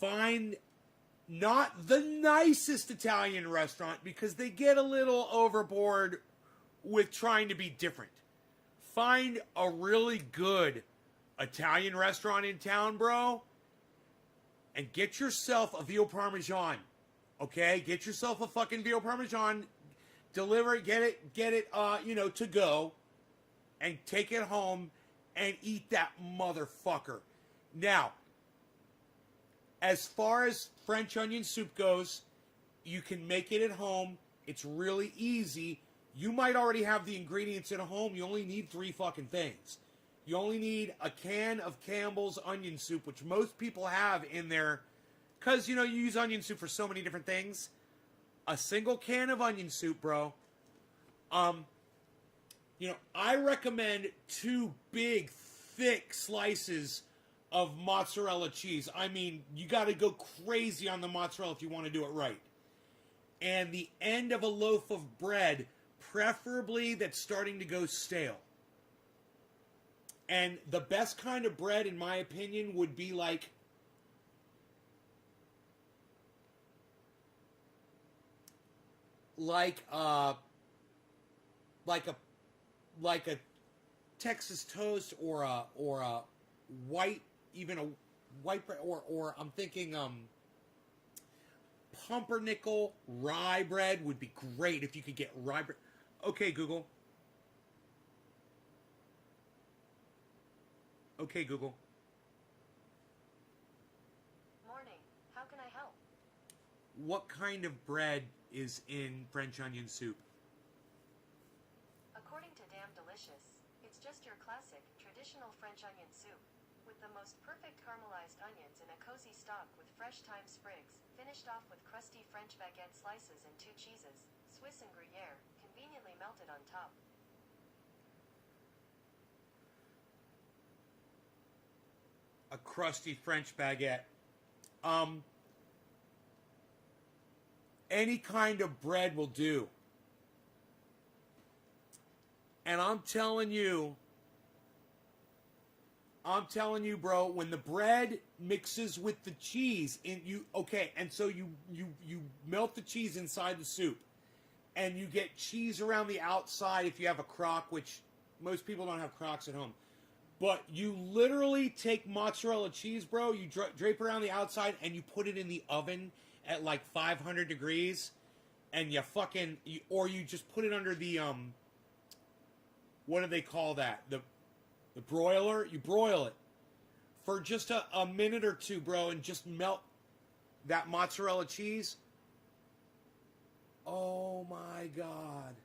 Find not the nicest Italian restaurant because they get a little overboard with trying to be different. Find a really good Italian restaurant in town, bro, and get yourself a veal parmesan. Okay? Get yourself a fucking veal parmesan. Deliver it, get it, to go, and take it home and eat that motherfucker. Now, as far as French onion soup goes, you can make it at home. It's really easy. You might already have the ingredients at home. You only need 3 fucking things. You only need a can of Campbell's onion soup, which most people have in their Because, you use onion soup for so many different things. A single can of onion soup, bro. I recommend 2 big, thick slices of mozzarella cheese. I mean, you got to go crazy on the mozzarella if you want to do it right. And the end of a loaf of bread, preferably that's starting to go stale. And the best kind of bread, in my opinion, would be like a Texas toast or a white, even a white bread, or I'm thinking pumpernickel rye bread would be great if you could get rye bread. Okay, Google. Okay, Google. Morning. How can I help? What kind of bread is in French onion soup? According to Damn Delicious, it's just your classic, traditional French onion soup, with the most perfect caramelized onions in a cozy stock with fresh thyme sprigs, finished off with crusty French baguette slices and 2 cheeses, Swiss and Gruyere, conveniently melted on top. A crusty French baguette. Any kind of bread will do. And I'm telling you, bro, when the bread mixes with the cheese, and so you melt the cheese inside the soup, and you get cheese around the outside if you have a crock, which most people don't have crocks at home. But you literally take mozzarella cheese, bro, you drape around the outside, and you put it in the oven at like 500 degrees, and you just put it under the, what do they call that? The broiler? You broil it for just a minute or 2, bro, and just melt that mozzarella cheese. Oh my God.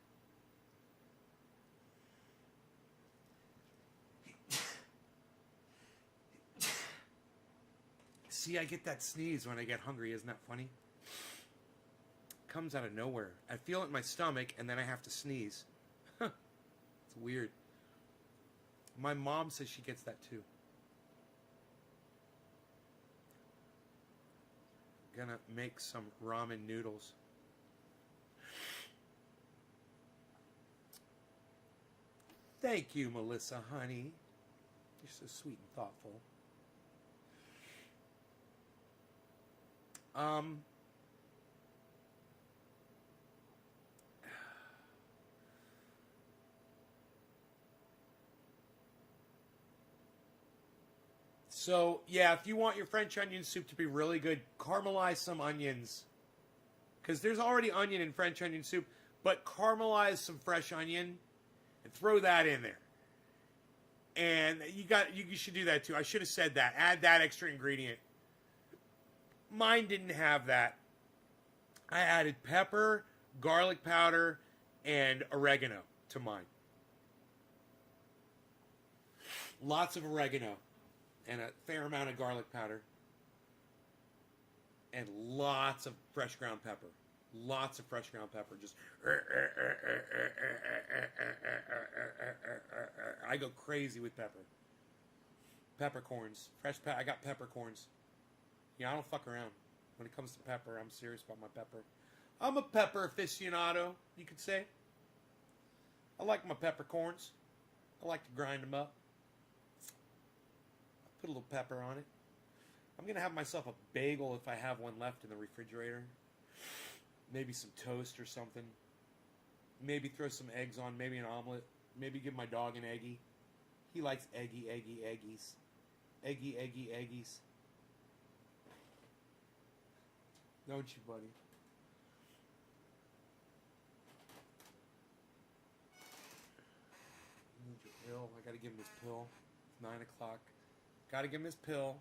See, I get that sneeze when I get hungry. Isn't that funny? It comes out of nowhere. I feel it in my stomach, and then I have to sneeze. It's weird. My mom says she gets that too. Gonna make some ramen noodles. Thank you, Melissa, honey. You're so sweet and thoughtful. So, yeah, if you want your French onion soup to be really good, caramelize some onions. Because there's already onion in French onion soup, but caramelize some fresh onion and throw that in there. And you should do that too. I should have said that. Add that extra ingredient. Mine didn't have that. I added pepper, garlic powder, and oregano to mine. Lots of oregano and a fair amount of garlic powder. And lots of fresh ground pepper. Lots of fresh ground pepper. Just I go crazy with pepper. Peppercorns. I got peppercorns. Yeah, I don't fuck around. When it comes to pepper, I'm serious about my pepper. I'm a pepper aficionado, you could say. I like my peppercorns. I like to grind them up. Put a little pepper on it. I'm going to have myself a bagel if I have one left in the refrigerator. Maybe some toast or something. Maybe throw some eggs on, maybe an omelet. Maybe give my dog an eggie. He likes eggies. Eggies. Don't you, buddy? Need your pill. I gotta give him his pill. It's 9 o'clock. Gotta give him his pill.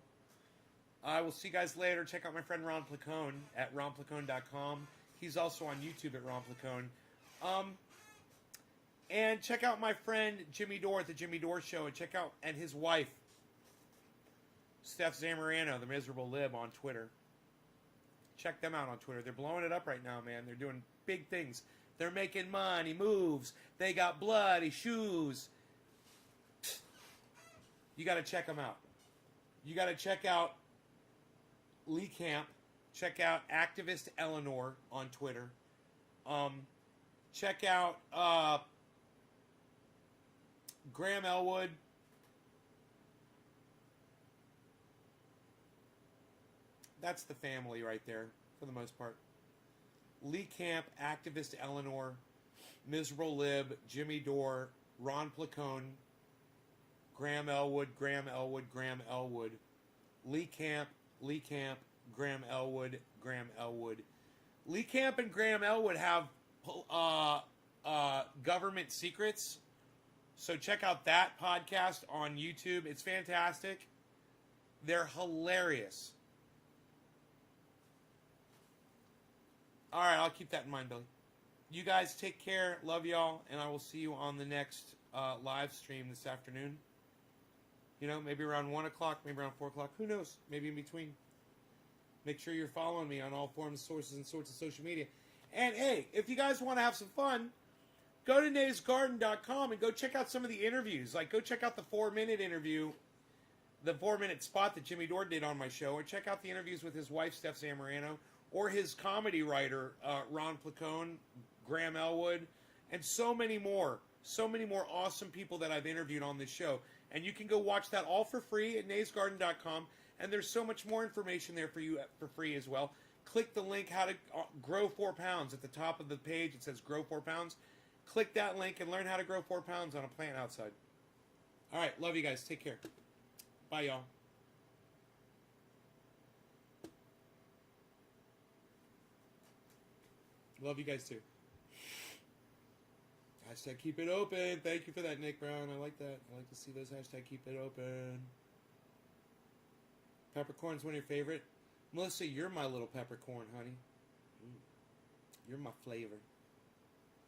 I will see you guys later. Check out my friend Ron Placone at ronplacone.com. He's also on YouTube at Ron Placone. And check out my friend Jimmy Dore at the Jimmy Dore Show, and check out his wife Steph Zamorano, the miserable lib, on Twitter. Check them out on Twitter. They're blowing it up right now, man. They're doing big things. They're making money moves. They got bloody shoes. You got to check them out. You got to check out Lee Camp. Check out Activist Eleanor on Twitter. Check out Graham Elwood. That's the family right there, for the most part. Lee Camp, Activist Eleanor, Miserable Lib, Jimmy Dore, Ron Placone, Graham Elwood, Graham Elwood, Graham Elwood, Lee Camp, Graham Elwood, Graham Elwood. Lee Camp and Graham Elwood have government secrets. So check out that podcast on YouTube. It's fantastic. They're hilarious. All right, I'll keep that in mind, Billy. You guys take care. Love y'all. And I will see you on the next live stream this afternoon. You know, maybe around 1 o'clock, maybe around 4 o'clock. Who knows? Maybe in between. Make sure you're following me on all forms, sources, and sorts of social media. And, hey, if you guys want to have some fun, go to naysgarden.com and go check out some of the interviews. Like, go check out the 4-minute interview, the 4-minute spot that Jimmy Dore did on my show, or check out the interviews with his wife, Steph Zamorano, or his comedy writer, Ron Placone, Graham Elwood, and so many more. So many more awesome people that I've interviewed on this show. And you can go watch that all for free at naysgarden.com. And there's so much more information there for you for free as well. Click the link, how to grow 4 pounds. At the top of the page, it says grow 4 pounds. Click that link and learn how to grow 4 pounds on a plant outside. All right, love you guys. Take care. Bye, y'all. Love you guys too. Hashtag keep it open. Thank you for that, Nick Brown. I like that. I like to see those hashtag keep it open. Peppercorn's one of your favorite. Melissa, you're my little peppercorn, honey. You're my flavor.